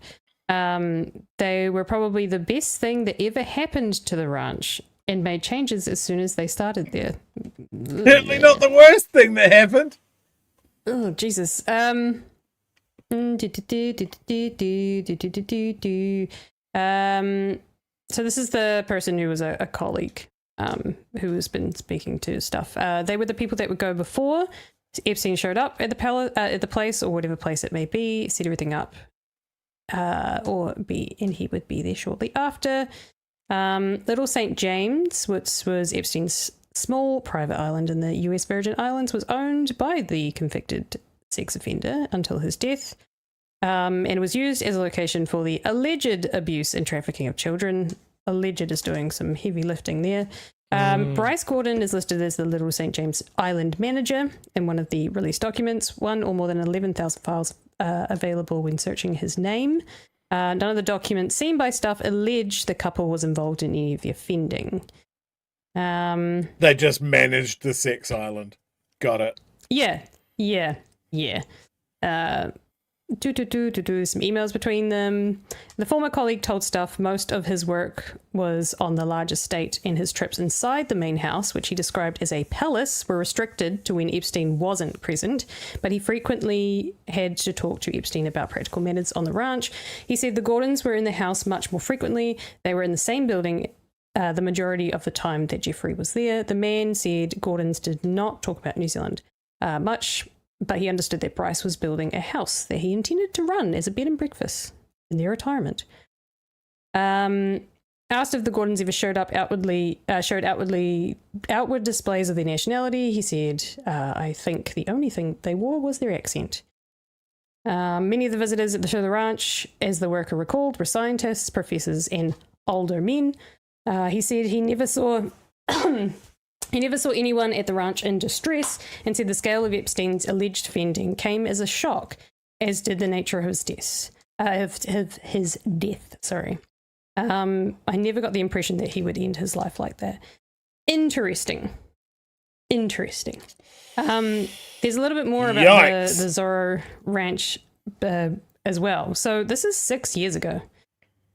They were probably the best thing that ever happened to the ranch and made changes as soon as they started there. Certainly not the worst thing that happened. Oh, Jesus. So this is the person who was a colleague who has been speaking to Stuff. They were the people that would go before Epstein showed up at the place or whatever place it may be, set everything up, and he would be there shortly after. Little St. James, which was Epstein's small private island in the US Virgin Islands, was owned by the convicted sex offender until his death. And was used as a location for the alleged abuse and trafficking of children. Alleged is doing some heavy lifting there. Bryce Gordon is listed as the Little St. James Island manager in one of the released documents. One or more than 11,000 files available when searching his name. None of the documents seen by Stuff allege the couple was involved in any of the offending. They just managed the sex island. Got it. Yeah. Some emails between them. The former colleague told Stuff most of his work was on the large estate, and his trips inside the main house, which he described as a palace, were restricted to when Epstein wasn't present, but he frequently had to talk to Epstein about practical matters on the ranch. He said the Gordons were in the house much more frequently. They were in the same building the majority of the time that Jeffrey was there. The man said Gordons did not talk about New Zealand much, but he understood that Bryce was building a house that he intended to run as a bed and breakfast in their retirement. Asked if the Gordons ever showed outward displays of their nationality, he said, I think the only thing they wore was their accent. Many of the visitors at the ranch, as the worker recalled, were scientists, professors, and older men. He said he never saw anyone at the ranch in distress, and said the scale of Epstein's alleged offending came as a shock, as did the nature of his death. I never got the impression that he would end his life like that. Interesting. There's a little bit more about the Zorro Ranch as well. So this is 6 years ago.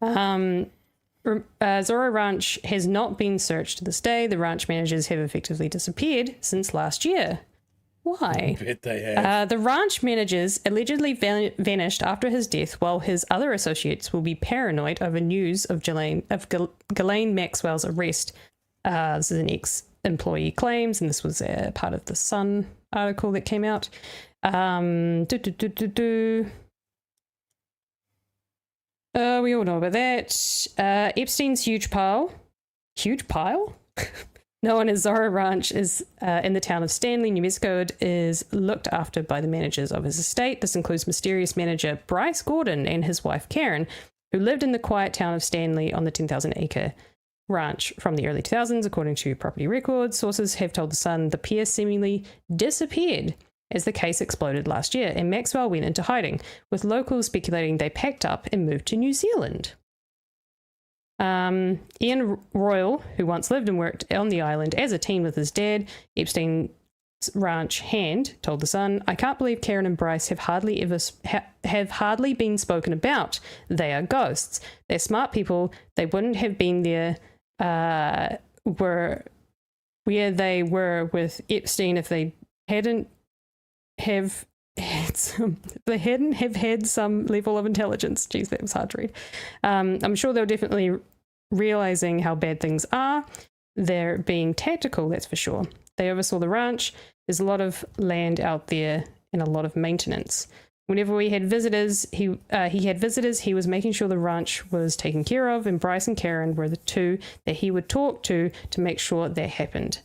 Zorro Ranch has not been searched to this day. The ranch managers have effectively disappeared since last year. Why? I bet they have. The ranch managers allegedly vanished after his death, while his other associates will be paranoid over news of Ghislaine Maxwell's arrest. This is an ex-employee claims, and this was part of the Sun article that came out. We all know about that. Epstein's huge pile? Known as Zorro Ranch is in the town of Stanley, New Mexico. It is looked after by the managers of his estate. This includes mysterious manager Bryce Gordon and his wife Karen, who lived in the quiet town of Stanley on the 10,000-acre ranch from the early 2000s. According to property records, sources have told The Sun the pair seemingly disappeared as the case exploded last year, and Maxwell went into hiding, with locals speculating they packed up and moved to New Zealand. Ian Royal, who once lived and worked on the island as a teen with his dad, Epstein's ranch hand, told The Sun, I can't believe Karen and Bryce have hardly been spoken about. They are ghosts. They're smart people. They wouldn't have been there where they were with Epstein if they hadn't have had some level of intelligence. Jeez, that was hard to read. I'm sure they're definitely realizing how bad things are. They're being tactical, that's for sure. They oversaw the ranch. There's a lot of land out there and a lot of maintenance. Whenever we had visitors, he was making sure the ranch was taken care of, and Bryce and Karen were the two that he would talk to make sure that happened.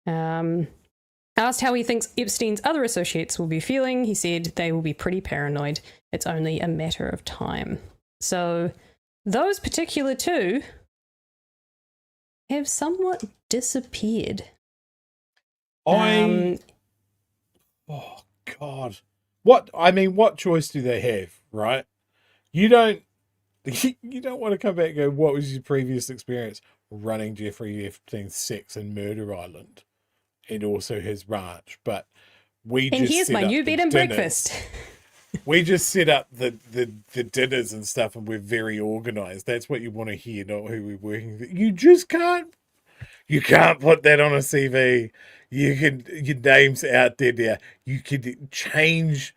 Asked how he thinks Epstein's other associates will be feeling, he said they will be pretty paranoid. It's only a matter of time. So those particular two have somewhat disappeared. Oh God. What choice do they have, right? You don't want to come back and go, what was your previous experience running Jeffrey Epstein's sex and murder island? And also his ranch, but here's my new bed and breakfast. We just set up the dinners and stuff, and we're very organized. That's what you want to hear, not who we're working with. You just can't put that on a CV. Your name's out there now. You could change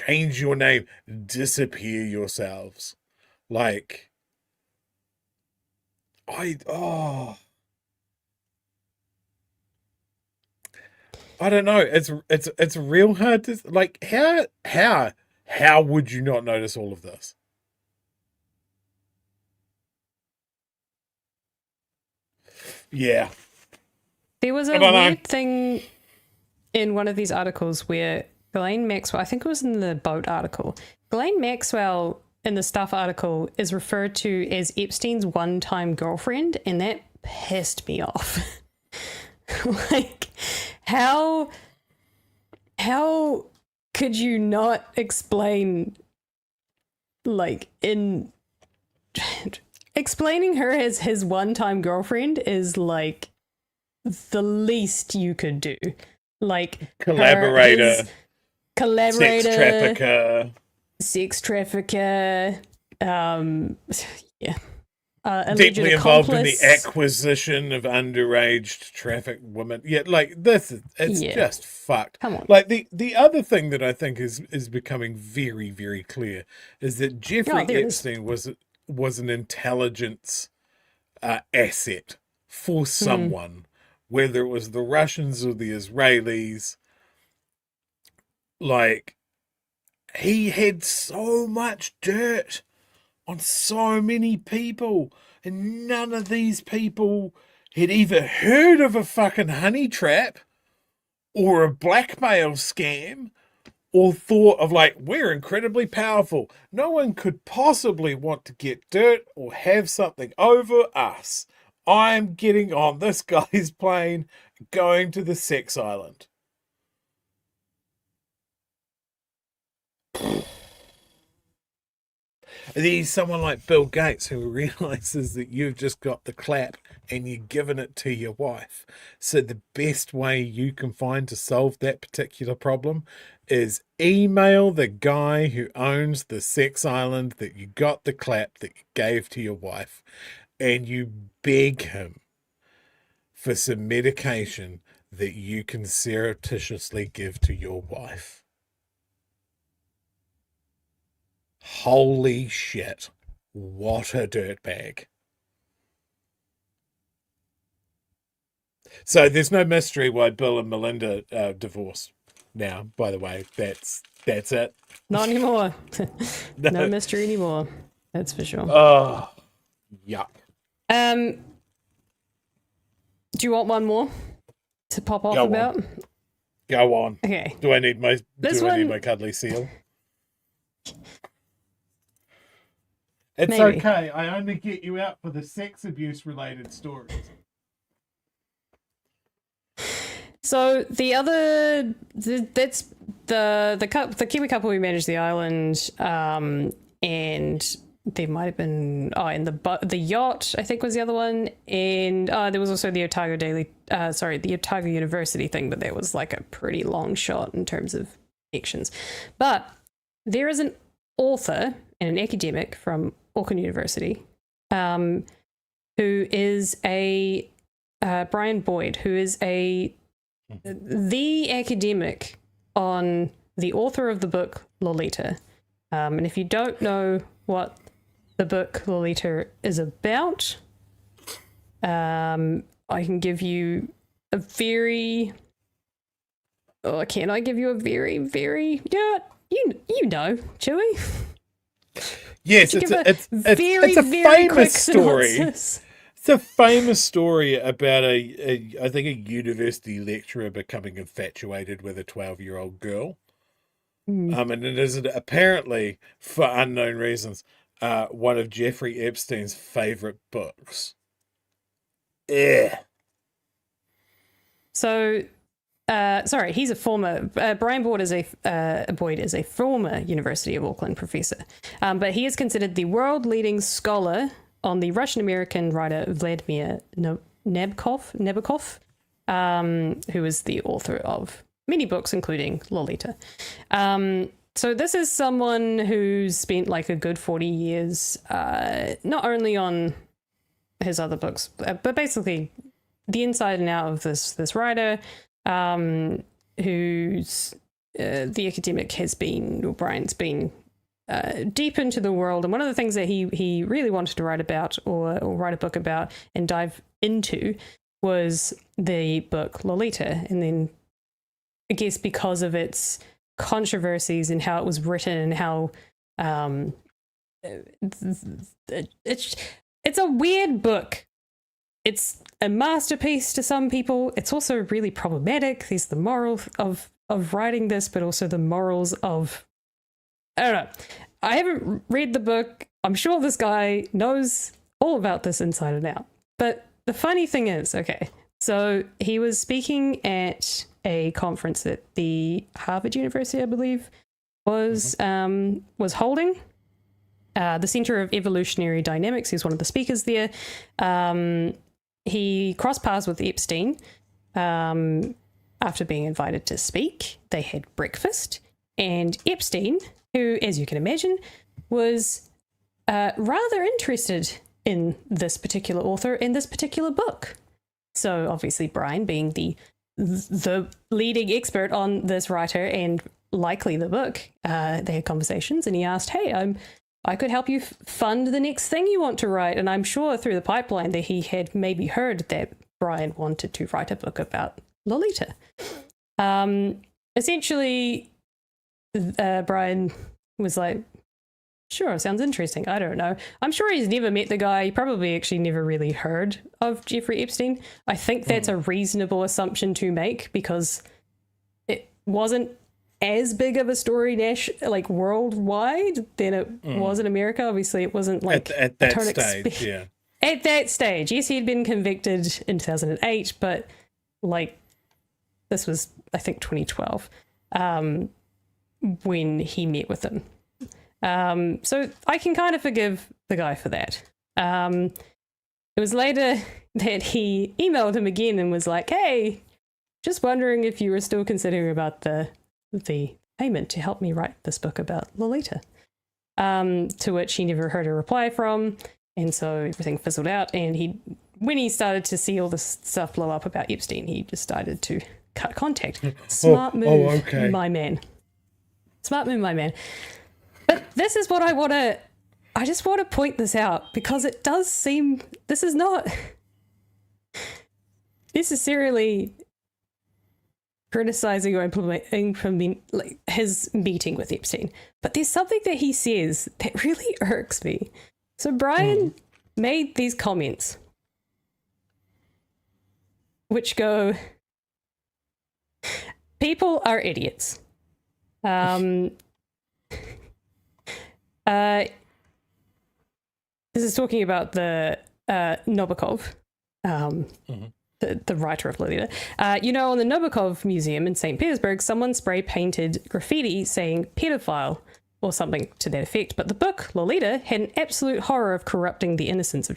your name, disappear yourselves. I don't know. It's real hard to how would you not notice all of this? Yeah. There was a weird thing in one of these articles where Ghislaine Maxwell, I think it was in the boat article, Ghislaine Maxwell in the Stuff article is referred to as Epstein's one-time girlfriend, and that pissed me off. How could you not explain, explaining her as his one-time girlfriend is the least you could do. Collaborator, sex trafficker, yeah. Deeply involved in the accomplice. acquisition of underage trafficked women. Yeah, it's just fucked. Come on. The other thing that I think is becoming very, very clear is that Jeffrey Epstein was an intelligence asset for someone, whether it was the Russians or the Israelis. He had so much dirt on so many people, and none of these people had either heard of a fucking honey trap or a blackmail scam or thought of like, we're incredibly powerful. No one could possibly want to get dirt or have something over us. I'm getting on this guy's plane, going to the sex island. There's someone like Bill Gates who realizes that you've just got the clap and you're giving it to your wife. So the best way you can find to solve that particular problem is email the guy who owns the sex island that you got the clap that you gave to your wife, and you beg him for some medication that you can surreptitiously give to your wife. Holy shit. What a dirtbag. So there's no mystery why Bill and Melinda divorced now, by the way. That's it. Not anymore. No mystery anymore. That's for sure. Oh, yuck. Do you want one more to pop off about? Go on. Okay. Do I need my need my cuddly seal? It's Maybe. okay. I only get you out for the sex abuse related stories. So that's the Kiwi couple who managed the island, and there might have been and the yacht I think was the other one, and there was also the Otago the Otago University thing, but that was like a pretty long shot in terms of connections. But there is an author and an academic from Auckland University, who is a Brian Boyd, who is the academic on the author of the book Lolita. And if you don't know what the book Lolita is about, I can give you a very... Oh, can I give you a very, very... Yeah, you know, Chewy. Yes, it's a famous story. Synopsis. It's a famous story about I think a university lecturer becoming infatuated with a 12-year-old girl. And it is apparently, for unknown reasons, one of Jeffrey Epstein's favorite books. Yeah. So, sorry, he's a former... Brian Boyd is a former University of Auckland professor, but he is considered the world-leading scholar on the Russian-American writer Vladimir Nabokov, who is the author of many books, including Lolita. So this is someone who's spent like a good 40 years, not only on his other books, but basically the inside and out of this writer, who's the academic has been, or Brian's been, deep into the world. And one of the things that he really wanted to write about or write a book about and dive into was the book Lolita. And then I guess because of its controversies and how it was written and how it's a weird book. It's a masterpiece to some people. It's also really problematic. There's the moral of writing this, but also the morals of... I don't know. I haven't read the book. I'm sure this guy knows all about this inside and out. But the funny thing is, okay, so he was speaking at a conference that the Harvard University, I believe, was holding. The Center of Evolutionary Dynamics. He's one of the speakers there. He crossed paths with Epstein after being invited to speak. They had breakfast, and Epstein, who, as you can imagine, was rather interested in this particular author and this particular book. So obviously Brian, being the leading expert on this writer and likely the book, they had conversations, and he asked, hey, I could help you fund the next thing you want to write. And I'm sure through the pipeline that he had maybe heard that Brian wanted to write a book about Lolita. Essentially, Brian was like, Sure, sounds interesting. I don't know. I'm sure he's never met the guy. He probably actually never really heard of Jeffrey Epstein. I think that's a reasonable assumption to make because it wasn't as big of a story worldwide than it was in America. Obviously, it wasn't like at that stage. Yeah. At that stage, yes, he had been convicted in 2008, but like this was, I think, 2012 when he met with him. So I can kind of forgive the guy for that. It was later that he emailed him again and was like, hey, just wondering if you were still considering about the payment to help me write this book about Lolita. To which he never heard a reply from. And so everything fizzled out. And when he started to see all this stuff blow up about Epstein, he decided to cut contact. Smart move, my man. Smart move, my man. But this is what I just want to point this out because it does seem this is not necessarily criticizing or implementing his meeting with Epstein. But there's something that he says that really irks me. So Brian made these comments which go, people are idiots. This is talking about the Nabokov, the writer of Lolita. On the Nabokov Museum in St. Petersburg, someone spray painted graffiti saying pedophile or something to that effect. But the book, Lolita, had an absolute horror of corrupting the innocence of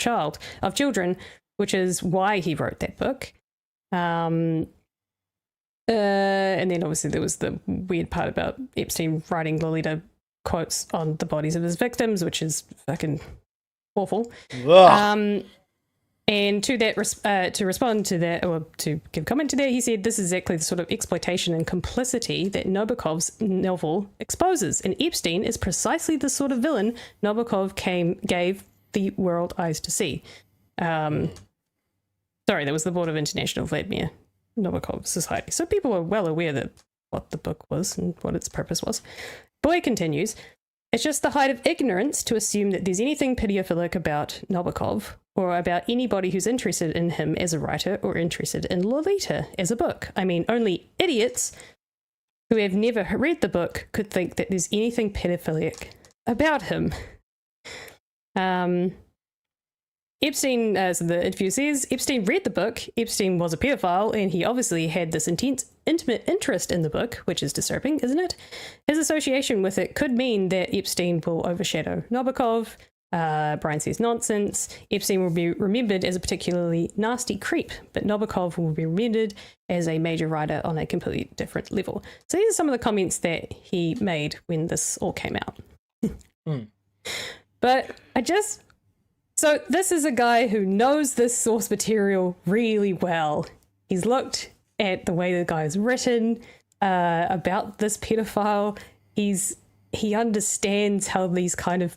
children, which is why he wrote that book. And then obviously there was the weird part about Epstein writing Lolita quotes on the bodies of his victims, which is fucking awful. And to that, to respond to that, or to give comment to that, he said this is exactly the sort of exploitation and complicity that Nabokov's novel exposes. And Epstein is precisely the sort of villain Nabokov gave the world eyes to see. Sorry, that was the Board of International Vladimir Nabokov Society. So people are well aware that what the book was and what its purpose was. Boy continues, it's just the height of ignorance to assume that there's anything pedophilic about Nabokov or about anybody who's interested in him as a writer or interested in Lolita as a book. I mean, only idiots who have never read the book could think that there's anything pedophilic about him. Epstein, as the interview says, Epstein read the book. Epstein was a pedophile, and he obviously had this intense, intimate interest in the book, which is disturbing, isn't it? His association with it could mean that Epstein will overshadow Nabokov. Brian says nonsense. Epstein will be remembered as a particularly nasty creep, but Nabokov will be remembered as a major writer on a completely different level. So these are some of the comments that he made when this all came out. But so this is a guy who knows this source material really well. He's looked at the way the guy is written about this pedophile. He understands how these kind of,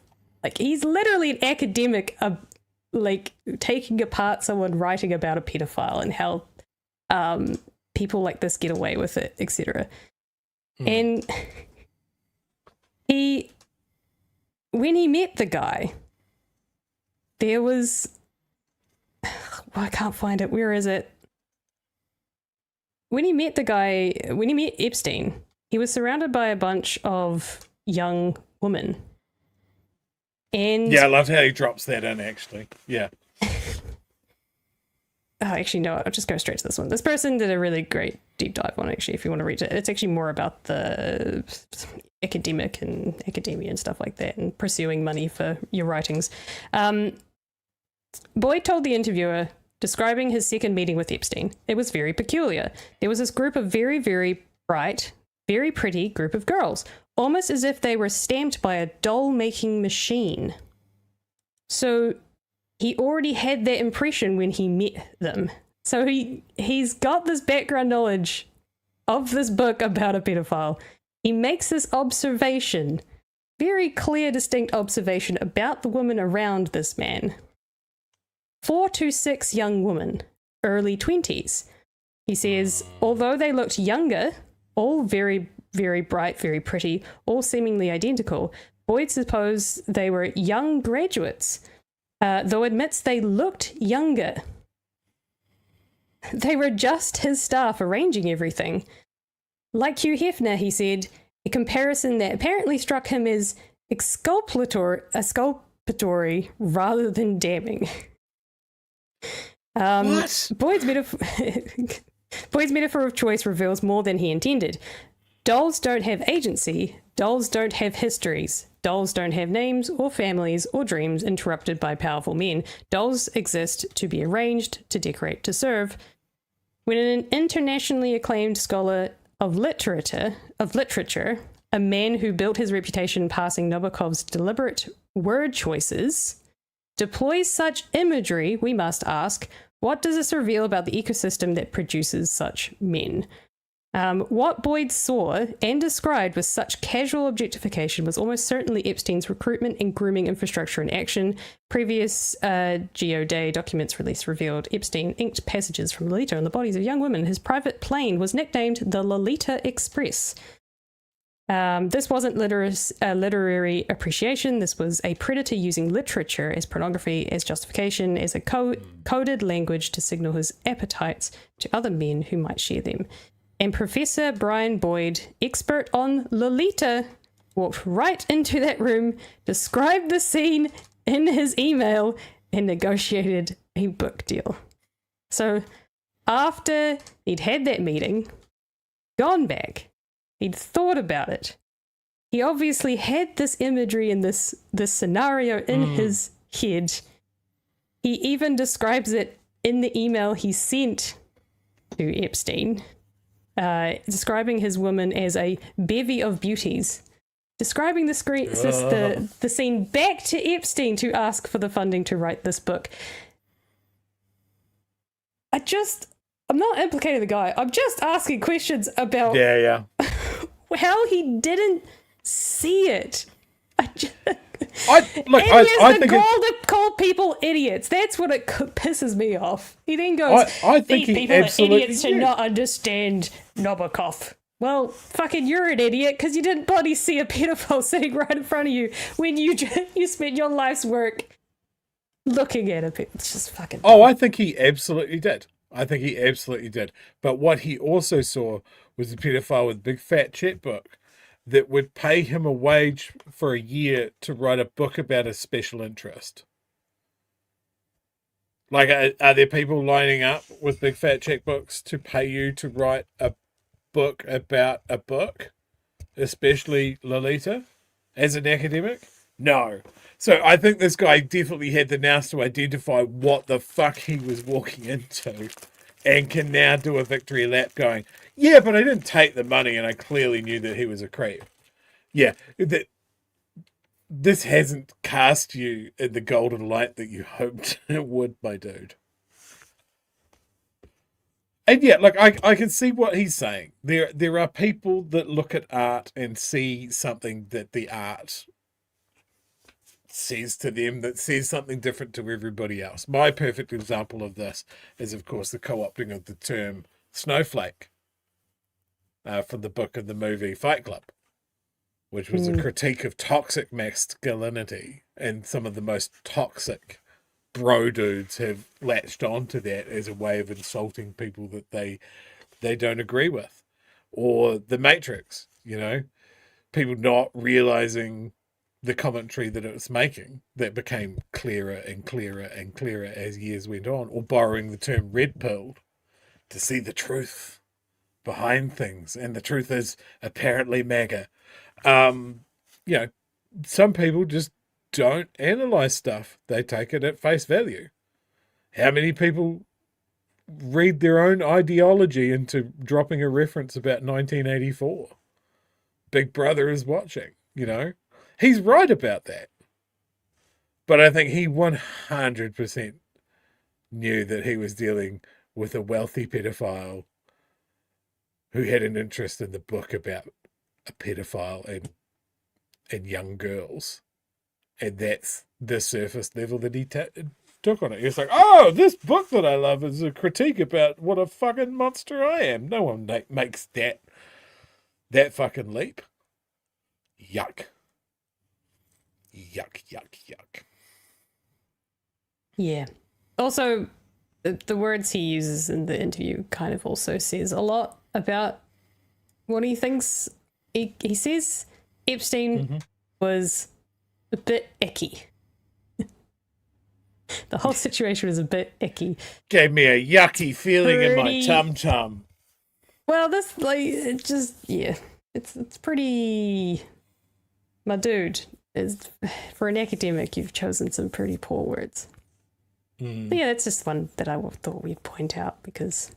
he's literally an academic, taking apart someone writing about a pedophile and how people like this get away with it, etc. And when he met the guy, there was, I can't find it. Where is it? When he met Epstein, he was surrounded by a bunch of young women. And yeah, I love how he drops that in, actually. Yeah. Actually, no, I'll just go straight to this one. This person did a really great deep dive on it, actually, if you want to read it. It's actually more about the academia and stuff like that and pursuing money for your writings. Boyd told the interviewer, describing his second meeting with Epstein, it was very peculiar. There was this group of very, very bright, very pretty group of girls, almost as if they were stamped by a doll-making machine. So he already had that impression when he met them. So he's got this background knowledge of this book about a pedophile. He makes this observation, very clear, distinct observation about the women around this man. 4 to 6 young women, early 20s. He says, although they looked younger, all very, very bright, very pretty, all seemingly identical, Boyd supposed they were young graduates, though admits they looked younger. They were just his staff arranging everything. Like Hugh Hefner, he said, a comparison that apparently struck him as exculpatory rather than damning. What? Boyd's metaphor of choice reveals more than he intended. Dolls don't have agency. Dolls don't have histories. Dolls don't have names or families or dreams interrupted by powerful men. Dolls exist to be arranged, to decorate, to serve. When an internationally acclaimed scholar of literature, a man who built his reputation passing Nabokov's deliberate word choices, deploys such imagery, we must ask, what does this reveal about the ecosystem that produces such men? What Boyd saw and described with such casual objectification was almost certainly Epstein's recruitment and grooming infrastructure in action. Previous Geo-Day documents released revealed Epstein inked passages from Lolita on the bodies of young women. His private plane was nicknamed the Lolita Express. This wasn't literary appreciation. This was a predator using literature as pornography, as justification, as a coded language to signal his appetites to other men who might share them. And Professor Brian Boyd, expert on Lolita, walked right into that room, described the scene in his email, and negotiated a book deal. So after he'd had that meeting, gone back, he'd thought about it. He obviously had this imagery and this scenario in his head. He even describes it in the email he sent to Epstein, describing his woman as a bevy of beauties, describing the scene back to Epstein to ask for the funding to write this book. I'm not implicating the guy. I'm just asking questions about how he didn't see it. I think the goal to call people idiots. That's what it pisses me off. He then goes, I think these he people are absolutely idiots to not understand Nabokov. Well, fucking you're an idiot because you didn't bloody see a pedophile sitting right in front of you when you spent your life's work looking at it. It's just fucking dumb. I think he absolutely did. But what he also saw was a pedophile with a big fat checkbook that would pay him a wage for a year to write a book about a special interest. Like, are there people lining up with big fat checkbooks to pay you to write a book about a book, especially Lolita, as an academic? No. So I think this guy definitely had the nous to identify what the fuck he was walking into and can now do a victory lap going, yeah, but I didn't take the money and I clearly knew that he was a creep. Yeah, this hasn't cast you in the golden light that you hoped it would, my dude. And yeah, like I can see what he's saying. There are people that look at art and see something that the art says to them that says something different to everybody else. My perfect example of this is, of course, the co-opting of the term snowflake from the book and the movie Fight Club, which was a critique of toxic masculinity, and some of the most toxic bro dudes have latched onto that as a way of insulting people that they don't agree with. Or The Matrix, people not realizing the commentary that it was making that became clearer and clearer and clearer as years went on, or borrowing the term red pilled to see the truth behind things. And the truth is apparently MAGA. Some people just don't analyze stuff. They take it at face value. How many people read their own ideology into dropping a reference about 1984? Big Brother is watching, He's right about that. But I think he 100% knew that he was dealing with a wealthy pedophile who had an interest in the book about a pedophile and young girls. And that's the surface level that he took on it. He was like, oh, this book that I love is a critique about what a fucking monster I am. No one makes that fucking leap. Yuck. Yuck, yuck, yuck. Yeah. Also, the words he uses in the interview kind of also says a lot about what he thinks. He says Epstein was a bit icky. The whole situation was a bit icky. Gave me a yucky feeling in my tum-tum. Well, this, like, it just, yeah. It's pretty... My dude, for an academic, you've chosen some pretty poor words. But yeah, that's just one that I thought we'd point out, because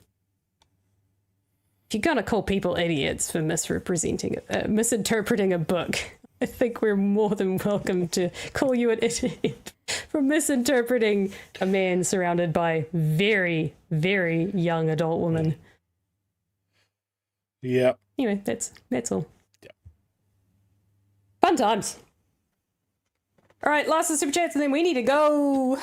if you're going to call people idiots for misinterpreting a book, I think we're more than welcome to call you an idiot for misinterpreting a man surrounded by very, very young adult women. Yep. Anyway, that's all. Yep. Fun times. All right, last of super chats, and then we need to go.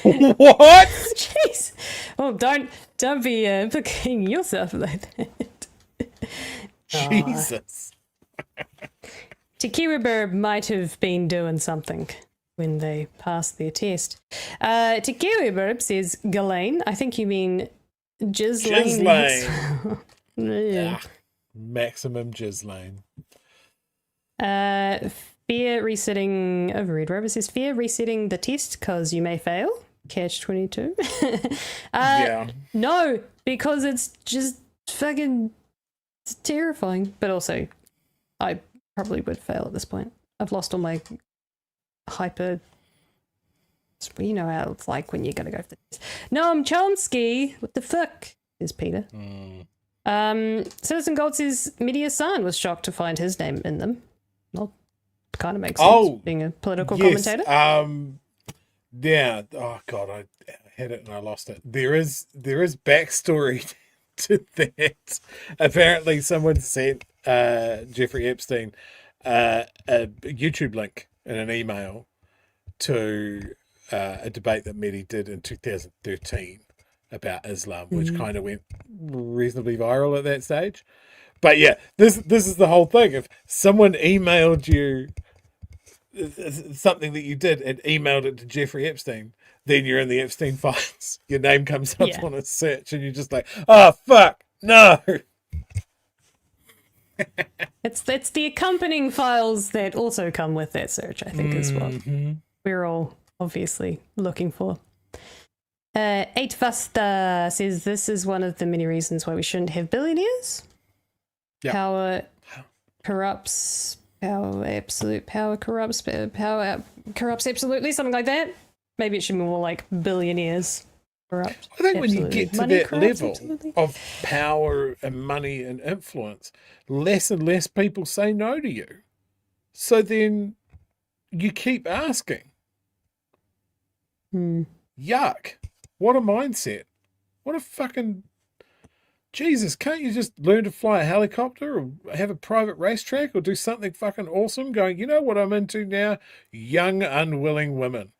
What? Jeez. Oh, don't be implicating yourself like that. Jesus. Tequila Burb might have been doing something when they passed their test. Tequila Burb says Ghislaine. I think you mean Ghislaine. Yeah. Maximum Ghislaine. Fear resetting. Overread Rover says fear resetting the test because you may fail. Catch 22. Yeah. No, because it's just fucking terrifying. But also, I probably would fail at this point. I've lost all my hyper. You know how it's like when you're gonna go for the test. Noam Chomsky. What the fuck is Peter? Citizen Gold says Media San was shocked to find his name in them. Well, kind of makes sense being a political commentator. Yeah. Oh god, I had it and I lost it. There is backstory to that. Apparently, someone sent Jeffrey Epstein a YouTube link in an email to a debate that Mehdi did in 2013 about Islam, which kind of went reasonably viral at that stage. But yeah, this is the whole thing. If someone emailed you something that you did and emailed it to Jeffrey Epstein, then you're in the Epstein files. Your name comes up on a search and you're just like, oh, fuck, no. It's the accompanying files that also come with that search, I think, is what we're all obviously looking for. 8 Vasta says this is one of the many reasons why we shouldn't have billionaires. Yep. Power corrupts. Power corrupts. Power corrupts absolutely. Something like that. Maybe it should be more like billionaires corrupt. I think when you get to Money that corrupts, level absolutely. of power and money and influence, less and less people say no to you. So then you keep asking. Yuck. What a mindset. What a fucking... Jesus, can't you just learn to fly a helicopter or have a private racetrack or do something fucking awesome going, you know what I'm into now? Young, unwilling women.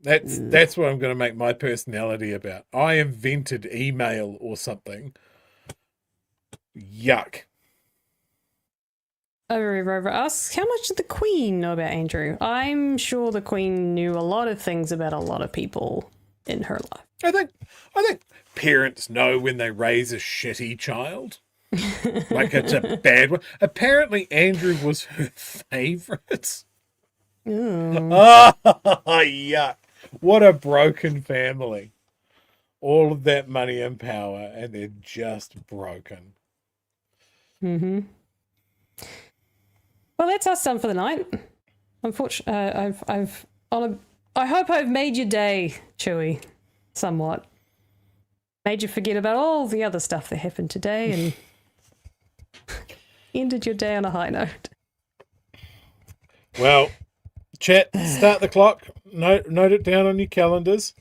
That's what I'm going to make my personality about. I invented email or something. Yuck. Rover asks, how much did the Queen know about Andrew? I'm sure the Queen knew a lot of things about a lot of people in her life. I think parents know when they raise a shitty child. Like it's a bad one. Apparently Andrew was her favourite. Oh, yuck. What a broken family. All of that money and power and they're just broken. Well, that's us done for the night. Unfortunately, I hope I've made your day, Chewy, somewhat. Made you forget about all the other stuff that happened today and ended your day on a high note. Well, chat, start the clock. Note it down on your calendars.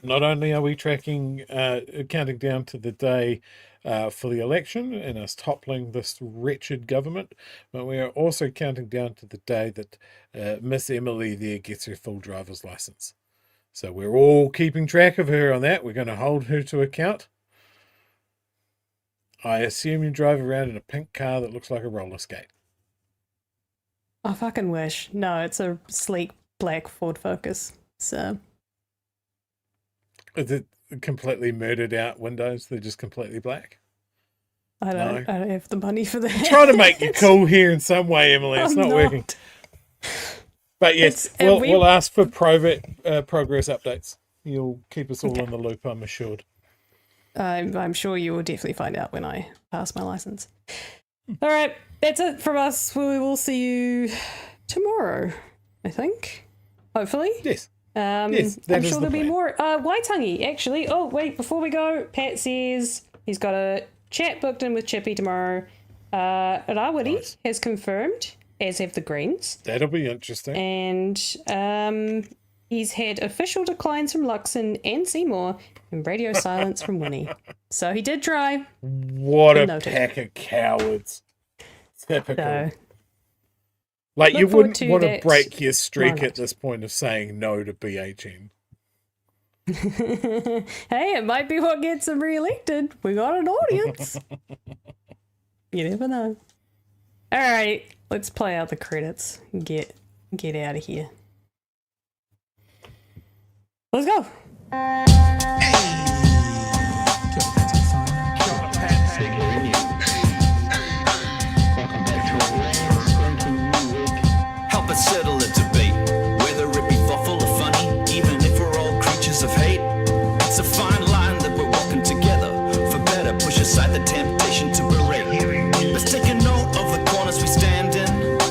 Not only are we counting down to the day for the election and us toppling this wretched government, but we are also counting down to the day that Miss Emily there gets her full driver's license. So we're all keeping track of her on that. We're going to hold her to account. I assume you drive around in a pink car that looks like a roller skate. I fucking wish. No, it's a sleek black Ford Focus. So. Is it completely murdered out windows? They're just completely black? I don't have the money for that. I'm trying to make you cool here in some way, Emily. It's not working. But yes, we'll ask for progress updates. You'll keep us all in the loop, I'm assured. I'm sure you will definitely find out when I pass my license. All right, that's it from us. We will see you tomorrow, I think. Hopefully. Yes. Yes, I'm sure there'll be more. Waitangi, actually. Oh, wait, before we go, Pat says he's got a chat booked in with Chippy tomorrow. Rawiri has confirmed, as have the Greens. That'll be interesting. And he's had official declines from Luxon and Seymour and radio silence from Winnie. So he did try. What a pack of cowards. Typical. So, like, you wouldn't want to break your streak at this point of saying no to BHN. Hey, it might be what gets him re-elected. We got an audience. You never know. All right, let's play out the credits and get out of here. Let's go. Help us settle a debate, whether it be thoughtful or funny, even if we're all creatures of hate. It's a fine line that we're walking together. For better, push aside the temptation to berate. Let's take a note of the corners we stand in.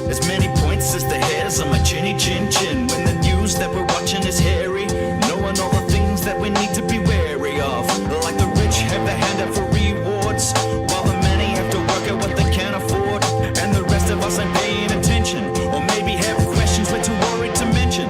As many points as the hairs on my chinny chin chin. When the news that we're watching is hairy, knowing all the things that we need to be wary of. Like the rich have the hand out for rewards, while the many have to work out what they can't afford. And the rest of us ain't paying attention, or maybe have questions we're too worried to mention.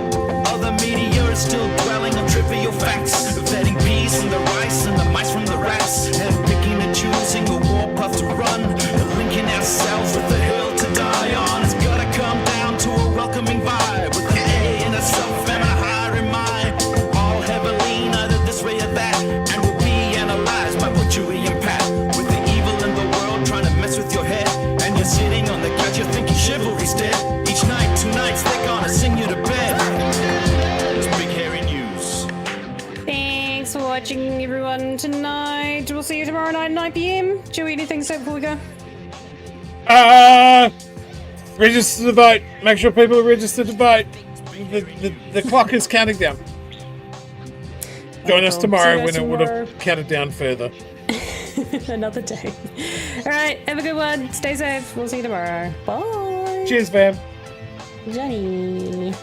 Other media is still dwelling on trivial facts, vetting peas from the rice and the mice from the rats, and picking and choosing a warpath to run, and linking ourselves with the hill to die on. It's gotta come down to a welcoming vibe, with an A and a self and a higher in mind. All heavily either this way or that, and we'll be analyzed by what you and Pat. With the evil in the world trying to mess with your head, and you're sitting on the couch, you're thinking chivalry's dead. Each night, 2 nights, they're gonna sing you to bed. It's Big Hairy News. Thanks for watching, everyone, tonight. We'll see you tomorrow night at 9 p.m. Joey, anything to say before we go? Register to vote. Make sure people are registered to vote. The clock is counting down. Join us tomorrow when it would have counted down further. Another day. All right, have a good one. Stay safe. We'll see you tomorrow. Bye. Cheers, fam. Johnny.